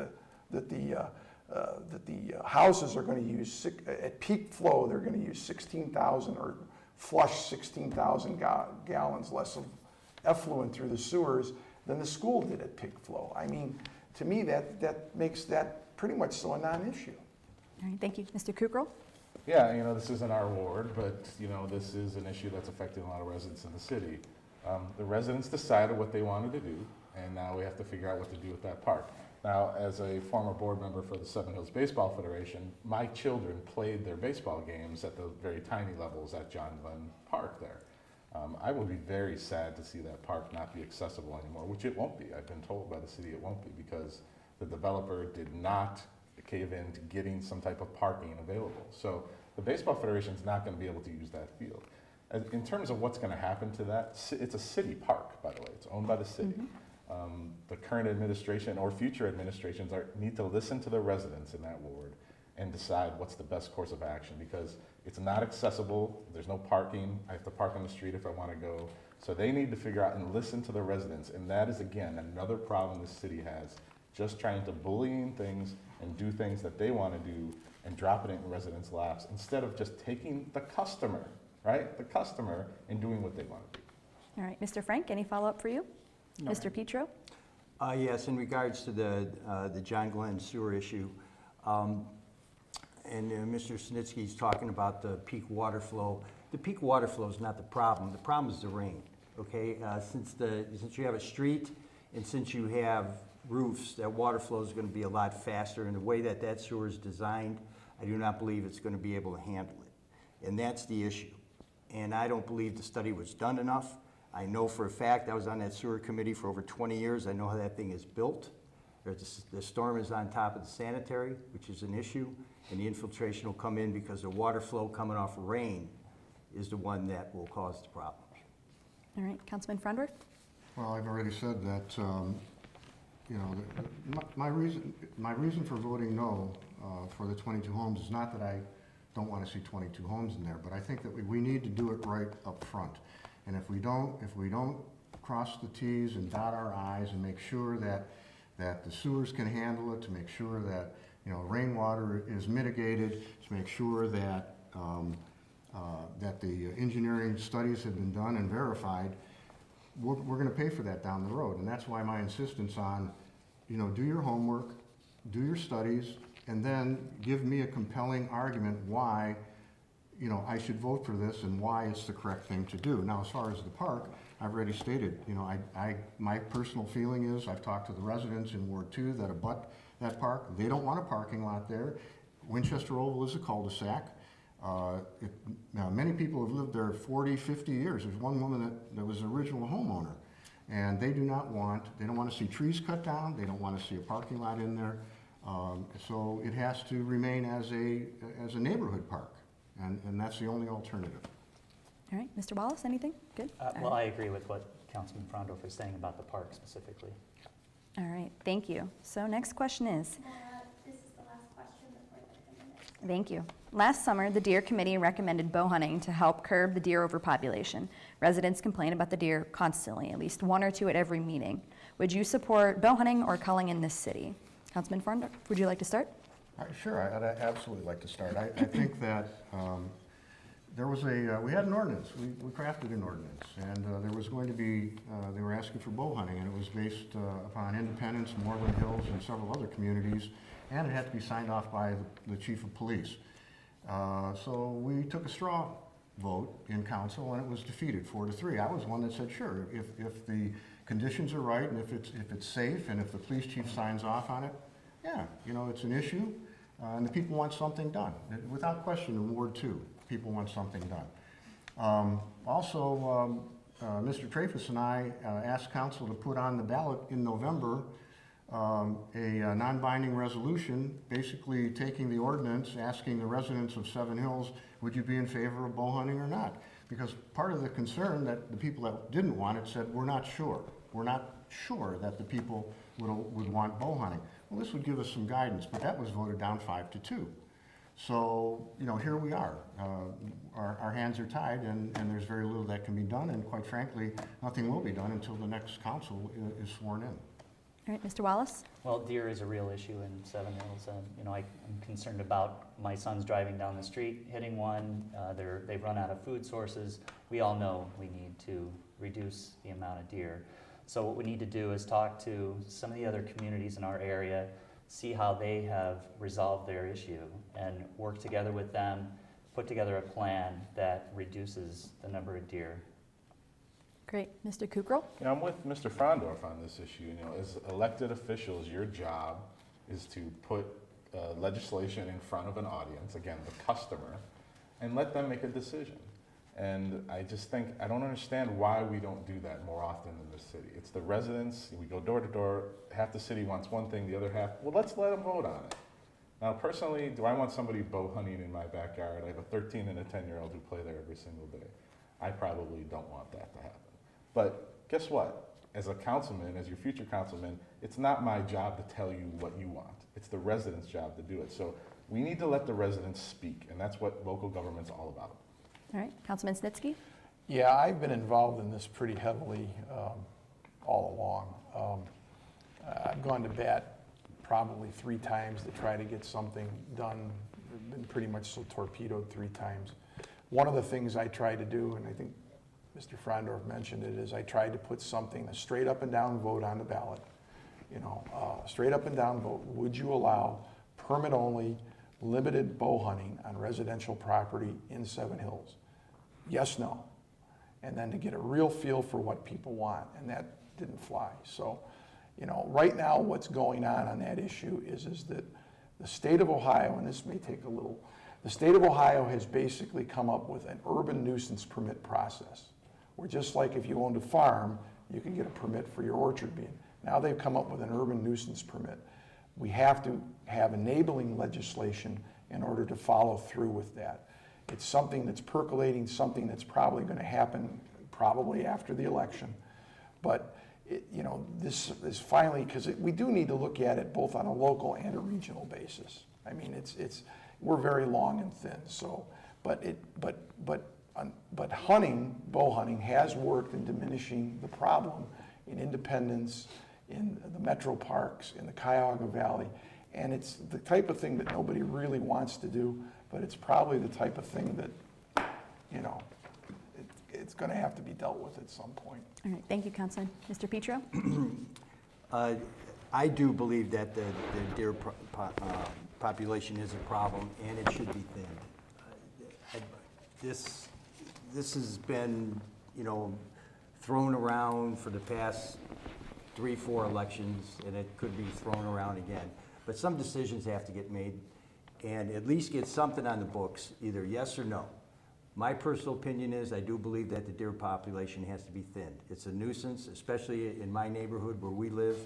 the houses are going to use, at peak flow, they're going to use 16,000 or flush 16,000 gallons less of effluent through the sewers than the school did at peak flow. I mean, to me, that makes that pretty much so a non-issue. All right, thank you. Mr. Kukral? Yeah, this isn't our ward, but, this is an issue that's affecting a lot of residents in the city. The residents decided what they wanted to do, and now we have to figure out what to do with that park. Now, as a former board member for the Seven Hills Baseball Federation, my children played their baseball games at the very tiny levels at John Glenn Park there. I would be very sad to see that park not be accessible anymore, which it won't be. I've been told by the city it won't be because the developer did not cave in to getting some type of parking available. So the Baseball Federation is not going to be able to use that field. In terms of what's going to happen to that, it's a city park, by the way. It's owned by the city. Mm-hmm. The current administration or future administrations need to listen to the residents in that ward and decide what's the best course of action, because it's not accessible, there's no parking, I have to park on the street if I want to go. So they need to figure out and listen to the residents, and that is, again, another problem the city has, just trying to bullying things and do things that they want to do and dropping it in residents' laps instead of just taking the customer, right? The customer and doing what they want to do. All right, Mr. Frank, any follow-up for you? No. Mr. Petro? Yes, in regards to the John Glenn sewer issue, and Mr. Snitzky's talking about the peak water flow. The peak water flow is not the problem. The problem is the rain. Okay, since you have a street and since you have roofs, that water flow is going to be a lot faster. And the way that sewer is designed, I do not believe it's going to be able to handle it. And that's the issue. And I don't believe the study was done enough. I know for a fact, I was on that sewer committee for over 20 years. I know how that thing is built. The storm is on top of the sanitary, which is an issue, and the infiltration will come in because the water flow coming off of rain is the one that will cause the problems. All right, Councilman Fraundorf? Well, I've already said that, my reason for voting no for the 22 homes is not that I don't want to see 22 homes in there, but I think that we need to do it right up front. And if we don't cross the T's and dot our I's and make sure that the sewers can handle it, to make sure that rainwater is mitigated, to make sure that that the engineering studies have been done and verified, we're going to pay for that down the road. And that's why my insistence on, do your homework, do your studies, and then give me a compelling argument why I should vote for this and why it's the correct thing to do. Now, as far as the park, I've already stated, my personal feeling is, I've talked to the residents in Ward 2 that abut that park. They don't want a parking lot there. Winchester Oval is a cul-de-sac. Now, many people have lived there 40, 50 years. There's one woman that was the original homeowner, and they don't want to see trees cut down. They don't want to see a parking lot in there. So it has to remain as a neighborhood park. And that's the only alternative. All right, Mr. Wallace, anything? Good? Well, I agree with what Councilman Fraundorf is saying about the park specifically. All right, thank you. So next question is? This is the last question before the minute. Thank you. Last summer, the Deer Committee recommended bow hunting to help curb the deer overpopulation. Residents complain about the deer constantly, at least one or two at every meeting. Would you support bow hunting or culling in this city? Councilman Fraundorf, would you like to start? Sure, I'd absolutely like to start. I think that we had an ordinance. We crafted an ordinance, and there was going to be, they were asking for bow hunting, and it was based upon Independence, Moreland Hills, and several other communities, and it had to be signed off by the chief of police. So we took a straw vote in council and it was defeated 4-3. I was one that said, sure, if the conditions are right and if it's safe and if the police chief signs off on it, yeah, you know, it's an issue and the people want something done. Without question, in Ward 2, people want something done. Mr. Traffus and I asked council to put on the ballot in November a non-binding resolution, basically taking the ordinance, asking the residents of Seven Hills, would you be in favor of bow hunting or not? Because part of the concern that the people that didn't want it said, we're not sure. We're not sure that the people would want bow hunting. Well, this would give us some guidance, but that was voted down 5-2. So, you know, here we are. Our hands are tied and there's very little that can be done, and quite frankly, nothing will be done until the next council is sworn in. All right, Mr. Wallace? Well, deer is a real issue in Seven Hills. You know, I'm concerned about my sons driving down the street, hitting one. They've run out of food sources. We all know we need to reduce the amount of deer. So what we need to do is talk to some of the other communities in our area, see how they have resolved their issue, and work together with them, put together a plan that reduces the number of deer. Great. Mr. Kukral? You know, I'm with Mr. Fraundorf on this issue. You know, as elected officials, your job is to put legislation in front of an audience, again, the customer, and let them make a decision. And I just think, I don't understand why we don't do that more often in the city. It's the residents, we go door to door, half the city wants one thing, the other half, well, let's let them vote on it. Now, personally, do I want somebody bow hunting in my backyard? I have a 13 and a 10-year-old who play there every single day. I probably don't want that to happen. But guess what? As a councilman, as your future councilman, it's not my job to tell you what you want. It's the residents' job to do it. So we need to let the residents speak, and that's what local government's all about. All right, Councilman Snitzky? Yeah, I've been involved in this pretty heavily all along. I've gone to bat probably 3 times to try to get something done. I've been pretty much so torpedoed 3 times. One of the things I try to do, and I think Mr. Fraundorf mentioned it, is I tried to put something, a straight up and down vote on the ballot. You know, straight up and down vote. Would you allow permit only, limited bow hunting on residential property in Seven Hills? Yes, no. And then to get a real feel for what people want, and that didn't fly. So, you know, right now what's going on that issue is that the state of Ohio, and this may take a little, the state of Ohio has basically come up with an urban nuisance permit process, where just like if you owned a farm, you could get a permit for your orchard bean. Now they've come up with an urban nuisance permit. We have to have enabling legislation in order to follow through with that. It's something that's percolating, something that's probably going to happen probably after the election. But you know, this is finally, because we do need to look at it both on a local and a regional basis. I mean, we're very long and thin. So, but hunting, bow hunting, has worked in diminishing the problem in Independence, in the metro parks, in the Cuyahoga Valley, and it's the type of thing that nobody really wants to do, but it's probably the type of thing that, you know, it's going to have to be dealt with at some point. All right, thank you, Councilman. Mr. Petro? I do believe that the deer population is a problem, and it should be thinned. This has been, you know, thrown around for the past 3-4 elections, and it could be thrown around again. But some decisions have to get made, and at least get something on the books, either yes or no. My personal opinion is I do believe that the deer population has to be thinned. It's a nuisance, especially in my neighborhood where we live.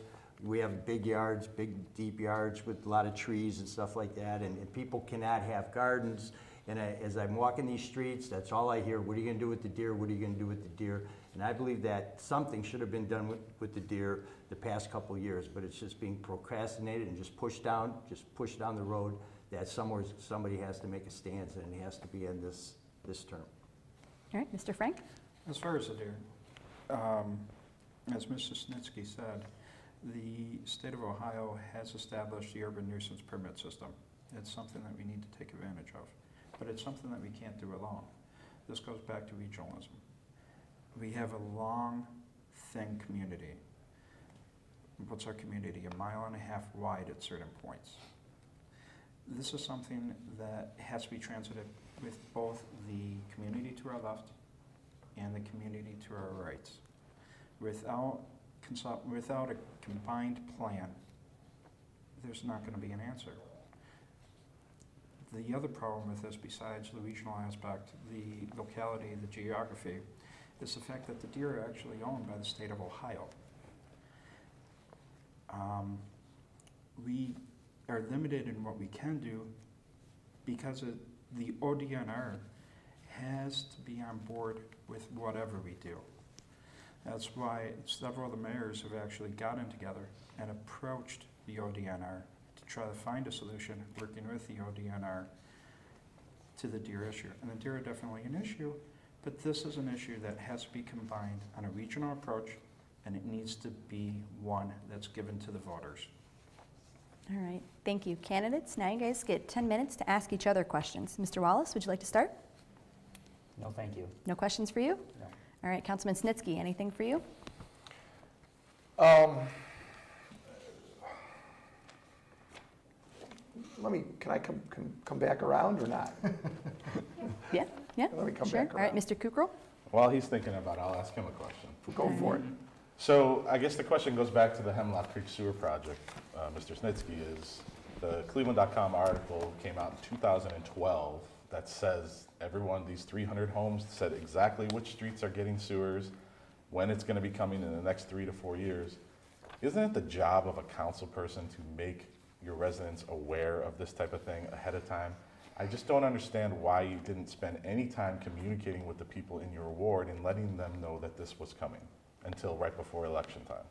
We have big yards, big deep yards with a lot of trees and stuff like that, and people cannot have gardens. And as I'm walking these streets, that's all I hear. What are you going to do with the deer? What are you going to do with the deer? And I believe that something should have been done with the deer the past couple of years, but it's just being procrastinated and just pushed down the road. That somebody has to make a stance, and it has to be in this term. All right, Mr. Frank? As far as the deer, as Mr. Snitzky said, the state of Ohio has established the urban nuisance permit system. It's something that we need to take advantage of, but it's something that we can't do alone. This goes back to regionalism. We have a long, thin community. What's our community? 1.5 miles wide at certain points. This is something that has to be transited with both the community to our left and the community to our right. Without a combined plan, there's not going to be an answer. The other problem with this, besides the regional aspect, the locality, the geography, is the fact that the deer are actually owned by the state of Ohio. We are limited in what we can do because the ODNR has to be on board with whatever we do. That's why several of the mayors have actually gotten together and approached the ODNR to try to find a solution, working with the ODNR to the deer issue. And the deer are definitely an issue, but this is an issue that has to be combined on a regional approach, and it needs to be one that's given to the voters. All right, thank you. Candidates, now you guys get 10 minutes to ask each other questions. Mr. Wallace, would you like to start? No, thank you. No questions for you? No. All right, Councilman Snitzky, anything for you? Can I come back around or not? Yeah, yeah. Let me come sure. back All right, around. Mr. Kukral? While he's thinking about it, I'll ask him a question. Go for it. So I guess the question goes back to the Hemlock Creek Sewer Project, Mr. Snitzky, is the cleveland.com article came out in 2012 that says these 300 homes said exactly which streets are getting sewers, when it's going to be coming in the next 3 to 4 years. Isn't it the job of a council person to make your residents aware of this type of thing ahead of time? I just don't understand why you didn't spend any time communicating with the people in your ward and letting them know that this was coming until right before election time.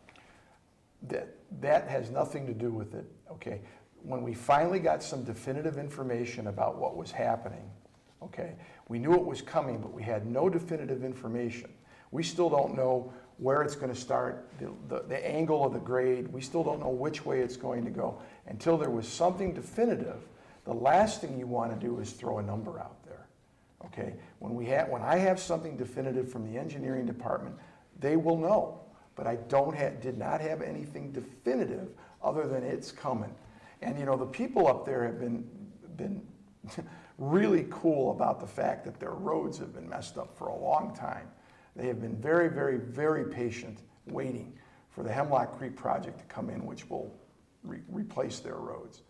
That has nothing to do with it, okay? When we finally got some definitive information about what was happening, okay, we knew it was coming, but we had no definitive information. We still don't know where it's going to start, the angle of the grade. We still don't know which way it's going to go. Until there was something definitive, the last thing you want to do is throw a number out there, okay? When I have something definitive from the engineering department, they will know, but I did not have anything definitive other than it's coming. And you know, the people up there have been really cool about the fact that their roads have been messed up for a long time. They have been very, very, very patient waiting for the Hemlock Creek project to come in, which will replace their roads.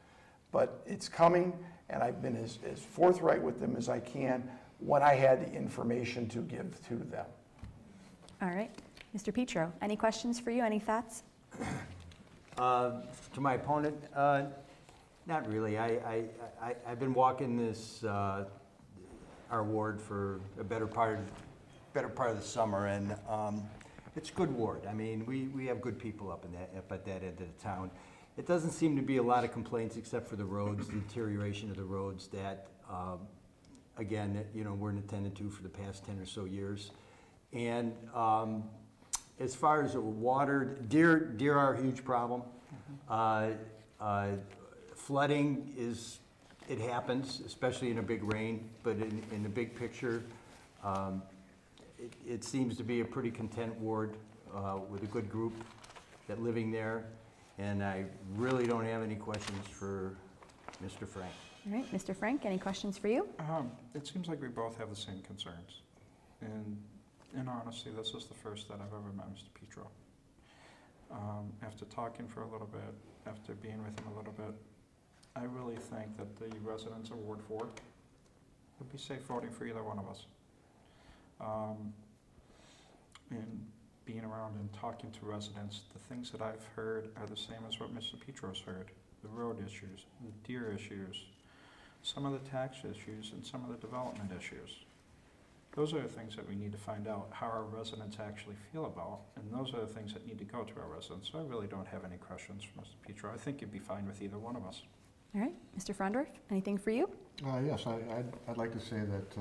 But it's coming, and I've been as forthright with them as I can when I had the information to give to them. All right. Mr. Petro, any questions for you? Any thoughts? To my opponent, not really. I've been walking this our ward for a better part of the summer, and it's a good ward. I mean, we have good people up at that end of the town. It doesn't seem to be a lot of complaints except for the roads, the deterioration of the roads that, again, you know, weren't attended to for the past 10 or so years. And as far as water, deer are a huge problem. Flooding it happens, especially in a big rain, but in the big picture, it seems to be a pretty content ward with a good group that living there. And I really don't have any questions for Mr. Frank. All right, Mr. Frank, any questions for you? It seems like we both have the same concerns. And in honesty, this is the first that I've ever met Mr. Petro. After talking for a little bit, after being with him a little bit, I really think that the residents of Ward 4 would be safe voting for either one of us. And being around and talking to residents, the things that I've heard are the same as what Mr. Petro's heard. The road issues, the deer issues, some of the tax issues, and some of the development issues. Those are the things that we need to find out how our residents actually feel about, and those are the things that need to go to our residents. So I really don't have any questions for Mr. Petro. I think you'd be fine with either one of us. All right, Mr. Fraundorf, anything for you? Yes, I'd like to say that,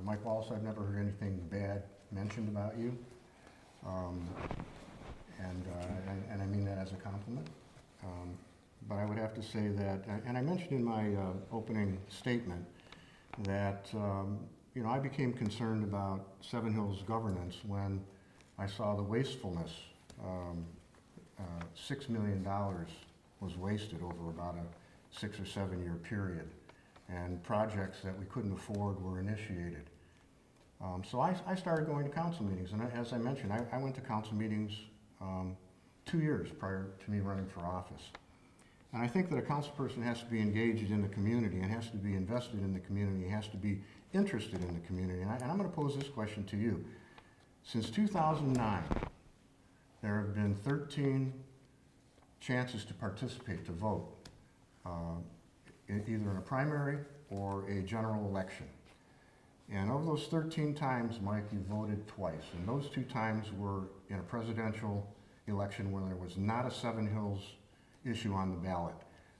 Mike Wallace, I've never heard anything bad mentioned about you. And I mean that as a compliment. But I would have to say that, and I mentioned in my opening statement that, you know, I became concerned about Seven Hills governance when I saw the wastefulness. $6 million was wasted over about a 6 or 7 year period, and projects that we couldn't afford were initiated. So I started going to council meetings, and as I mentioned, I went to council meetings 2 years prior to me running for office. And I think that a council person has to be engaged in the community and has to be invested in the community, has to be interested in the community. And I'm going to pose this question to you. Since 2009, there have been 13 chances to participate, to vote, either in a primary or a general election. And of those 13 times, Mike, you voted twice. And those 2 times were in a presidential election where there was not a Seven Hills issue on the ballot.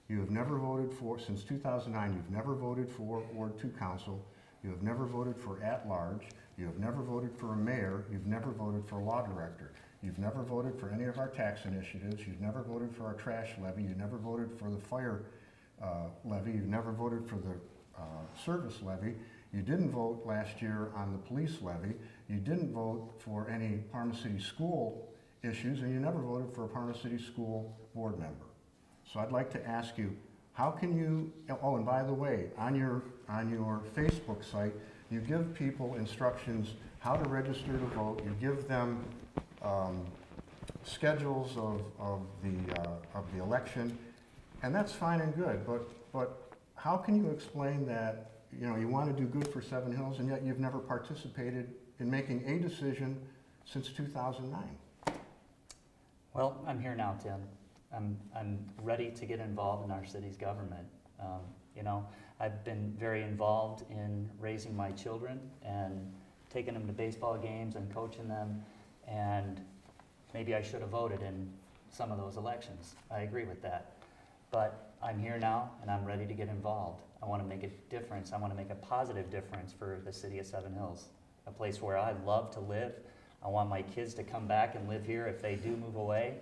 You have never voted for, since 2009, you've never voted for Ward 2 Council. You have never voted for at-large. You have never voted for a mayor. You've never voted for a law director. You've never voted for any of our tax initiatives. You've never voted for our trash levy. You never voted for the fire levy. You've never voted for the service levy. You didn't vote last year on the police levy. You didn't vote for any Parma City school issues, and you never voted for a Parma City school board member. So I'd like to ask you, how can you, oh, and by the way, on your Facebook site, you give people instructions how to register to vote. You give them schedules of the election, and that's fine and good, but how can you explain that, you know, you want to do good for Seven Hills, and yet you've never participated in making a decision since 2009? Well, I'm here now, Tim. I'm ready to get involved in our city's government. You know, I've been very involved in raising my children and taking them to baseball games and coaching them, and maybe I should have voted in some of those elections. I agree with that. But I'm here now, and I'm ready to get involved. I want to make a difference. I want to make a positive difference for the city of Seven Hills, a place where I love to live. I want my kids to come back and live here if they do move away.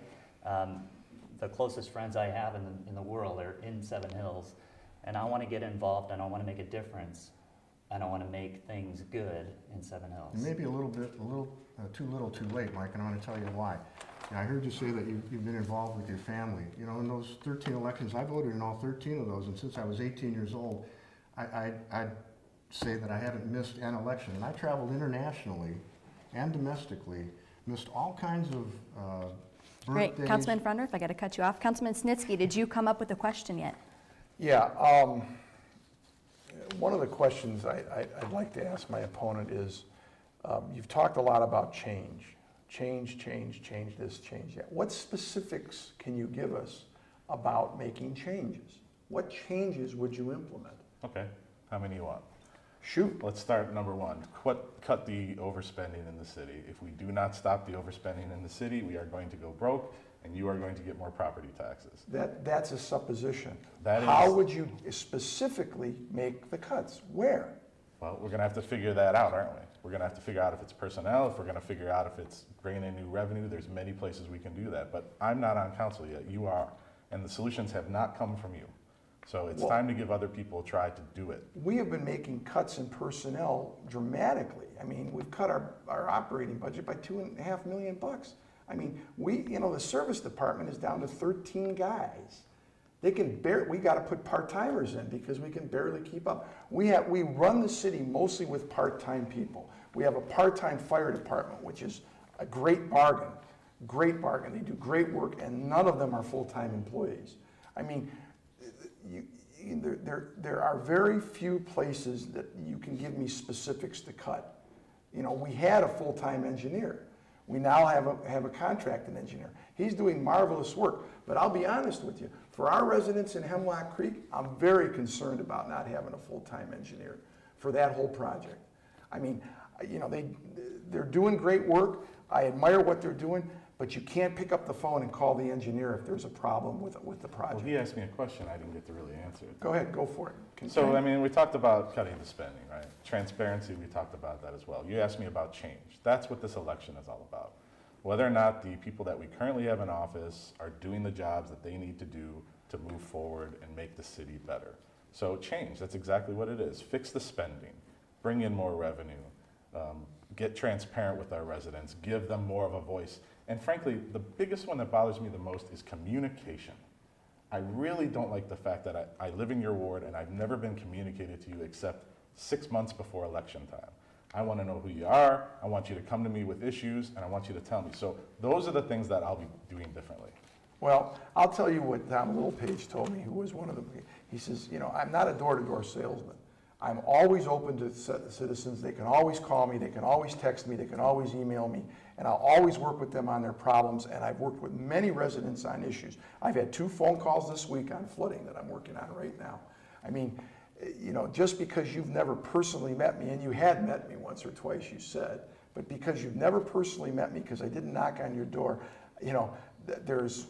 The closest friends I have in the world are in Seven Hills, and I want to get involved, and I want to make a difference, and I want to make things good in Seven Hills. Maybe a little too little too late, Mike, and I want to tell you why. I heard you say that you've been involved with your family. You know, in those 13 elections, I voted in all 13 of those, and since I was 18 years old, I'd say that I haven't missed an election. And I traveled internationally and domestically, missed all kinds of birthdays. Great. Councilman Fraundorf, I got to cut you off. Councilman Snitzky, did you come up with a question yet? Yeah. One of the questions I'd like to ask my opponent is, you've talked a lot about change. Change this, change that. What specifics can you give us about making changes? What changes would you implement? Okay, how many you want? Shoot. Let's start number 1. Cut the overspending in the city. If we do not stop the overspending in the city, we are going to go broke, and you are going to get more property taxes. That's a supposition. How would you specifically make the cuts? Where? Well, we're going to have to figure that out, aren't we? We're going to have to figure out if it's personnel, if we're going to figure out if it's bringing in new revenue. There's many places we can do that, but I'm not on council yet. You are, and the solutions have not come from you. So it's time to give other people a try to do it. We have been making cuts in personnel dramatically. I mean, we've cut our operating budget by $2.5 million. I mean, the service department is down to 13 guys. We got to put part-timers in because we can barely keep up. We run the city mostly with part-time people. We have a part-time fire department, which is a great bargain. Great bargain. They do great work, and none of them are full-time employees. I mean, there are very few places that you can give me specifics to cut. You know, we had a full-time engineer. We now have a contracted engineer. He's doing marvelous work. But I'll be honest with you, for our residents in Hemlock Creek, I'm very concerned about not having a full-time engineer for that whole project. I mean, you know, they're doing great work. I admire what they're doing, but you can't pick up the phone and call the engineer if there's a problem with the project. Well, he asked me a question I didn't get to really answer. Go ahead, go for it. So, I mean, we talked about cutting the spending, right? Transparency, we talked about that as well. You asked me about change. That's what this election is all about. Whether or not the people that we currently have in office are doing the jobs that they need to do to move forward and make the city better. So change, that's exactly what it is. Fix the spending, bring in more revenue, get transparent with our residents, give them more of a voice. And frankly, the biggest one that bothers me the most is communication. I really don't like the fact that I live in your ward and I've never been communicated to you except 6 months before election time. I want to know who you are, I want you to come to me with issues, and I want you to tell me. So those are the things that I'll be doing differently. Well, I'll tell you what Tom Littlepage told me, who was one of the, he says, you know, I'm not a door-to-door salesman. I'm always open to citizens. They can always call me, they can always text me, they can always email me, and I'll always work with them on their problems, and I've worked with many residents on issues. I've had 2 phone calls this week on flooding that I'm working on right now. I mean, you know, just because you've never personally met me, and you had met me once or twice, you said, but because you've never personally met me, because I didn't knock on your door, you know, there's,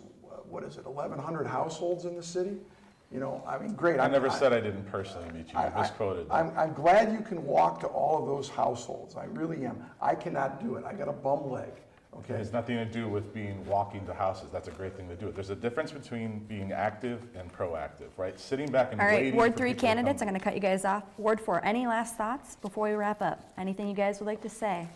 what is it, 1,100 households in the city? You know, I mean, great. I never said I didn't personally meet you. I misquoted. I'm glad you can walk to all of those households. I really am. I cannot do it. I got a bum leg. Okay. It has nothing to do with walking to houses. That's a great thing to do. There's a difference between being active and proactive, right? Sitting back and waiting. All right, Ward 3 people to come. candidates, I'm going to cut you guys off. Ward 4, any last thoughts before we wrap up? Anything you guys would like to say?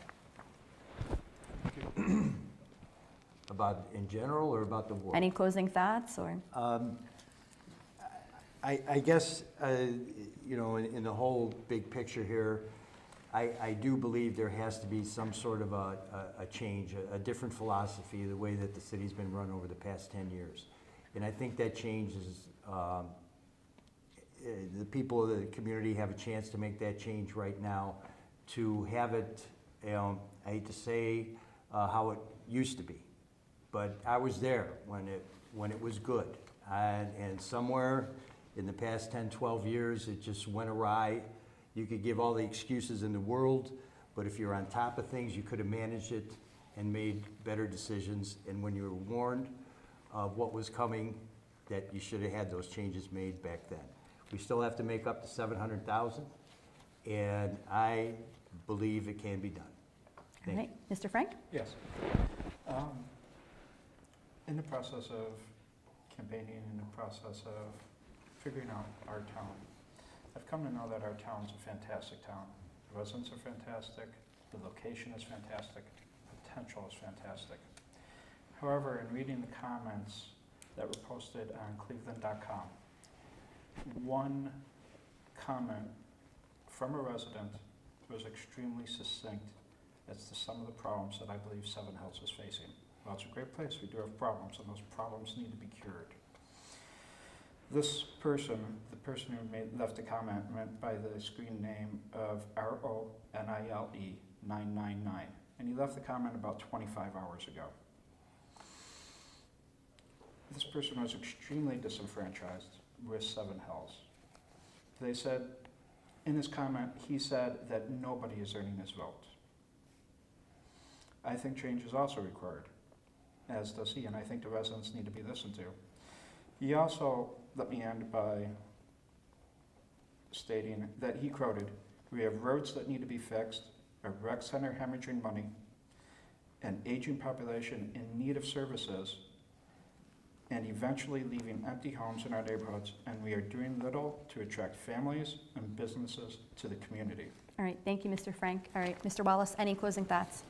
About in general or about the ward? Any closing thoughts or? I guess, you know, in the whole big picture here, I do believe there has to be some sort of a change, a different philosophy, the way that the city's been run over the past 10 years. And I think that change is, the people of the community have a chance to make that change right now, to have it, you know, I hate to say how it used to be, but I was there when it was good. And somewhere in the past 10, 12 years, it just went awry. You could give all the excuses in the world, but if you're on top of things, you could have managed it and made better decisions. And when you were warned of what was coming, that you should have had those changes made back then. We still have to make up the 700,000, and I believe it can be done. All right, Mr. Frank? Yes. In the process of campaigning, in the process of figuring out our town, I've come to know that our town's a fantastic town. The residents are fantastic, the location is fantastic, potential is fantastic. However, in reading the comments that were posted on cleveland.com, one comment from a resident was extremely succinct as to some of the problems that I believe Seven Hills is facing. Well, it's a great place, we do have problems, and those problems need to be cured. This person, the person who left a comment, went by the screen name of RONILE 999, and he left the comment about 25 hours ago. This person was extremely disenfranchised with Seven Hills. They said, in his comment, he said that nobody is earning his vote. I think change is also required, as does he, and I think the residents need to be listened to. He also let me end by stating that he quoted, "We have roads that need to be fixed, a rec center hemorrhaging money, an aging population in need of services, and eventually leaving empty homes in our neighborhoods, and we are doing little to attract families and businesses to the community." All right, thank you, Mr. Frank. All right, Mr. Wallace, any closing thoughts?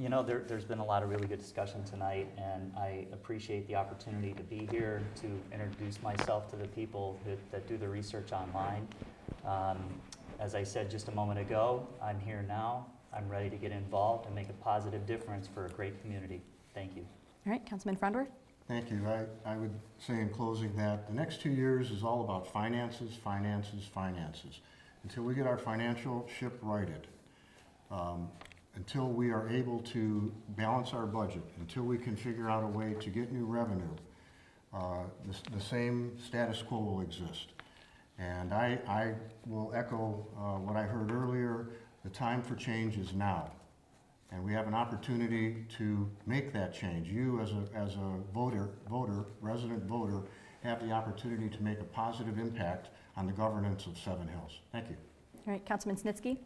You know, there's been a lot of really good discussion tonight, and I appreciate the opportunity to be here to introduce myself to the people that do the research online. As I said just a moment ago, I'm here now. I'm ready to get involved and make a positive difference for a great community. Thank you. All right, Councilman Fraundorf? Thank you. I would say in closing that the next 2 years is all about finances, finances, finances. Until we get our financial ship righted, until we are able to balance our budget, until we can figure out a way to get new revenue, the same status quo will exist. And I will echo what I heard earlier. The time for change is now. And we have an opportunity to make that change. You as a resident voter, have the opportunity to make a positive impact on the governance of Seven Hills. Thank you. All right, Councilman Snitzky?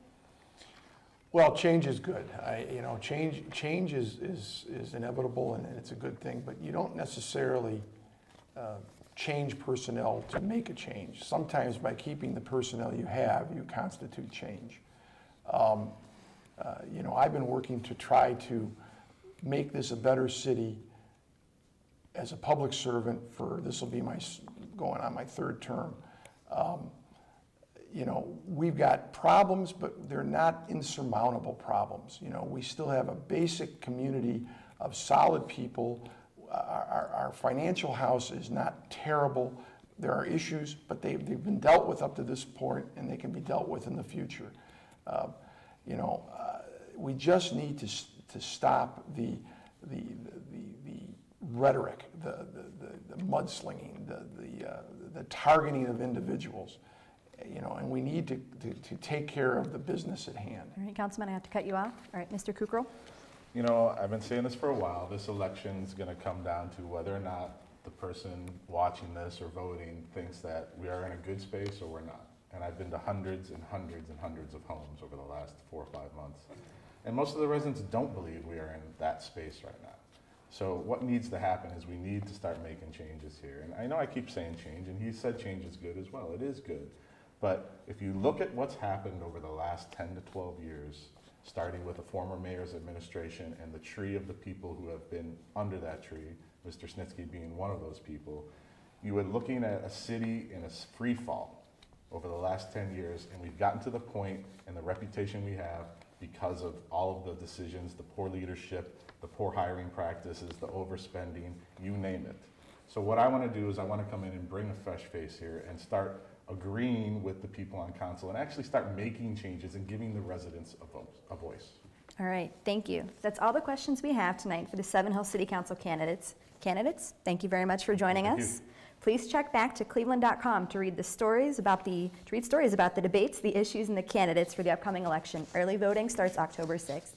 Well, change is good. You know, change is inevitable, and it's a good thing, but you don't necessarily change personnel to make a change. Sometimes by keeping the personnel you have, you constitute change. You know, I've been working to try to make this a better city as a public servant for, this will be going on my third term, you know, we've got problems, but they're not insurmountable problems. You know, we still have a basic community of solid people. Our financial house is not terrible. There are issues, but they've been dealt with up to this point, and they can be dealt with in the future. You know, we just need to stop the rhetoric, the mudslinging, the targeting of individuals. You know, and we need to take care of the business at hand. All right, Councilman, I have to cut you off. All right, Mr. Kukral. You know, I've been saying this for a while. This election is going to come down to whether or not the person watching this or voting thinks that we are in a good space or we're not. And I've been to hundreds and hundreds and hundreds of homes over the last 4 or 5 months. And most of the residents don't believe we are in that space right now. So what needs to happen is we need to start making changes here. And I know I keep saying change, and he said change is good as well. It is good. But if you look at what's happened over the last 10 to 12 years, starting with the former mayor's administration and the tree of the people who have been under that tree, Mr. Snitzky being one of those people, you are looking at a city in a free fall over the last 10 years, and we've gotten to the point and the reputation we have because of all of the decisions, the poor leadership, the poor hiring practices, the overspending, you name it. So what I want to do is I want to come in and bring a fresh face here and start agreeing with the people on council and actually start making changes and giving the residents a voice. All right, thank you. That's all the questions we have tonight for the Seven Hills City Council candidates. Thank you very much for joining us. Please check back to cleveland.com to read stories about the debates, the issues, and the candidates for the upcoming election. Early voting starts October 6th.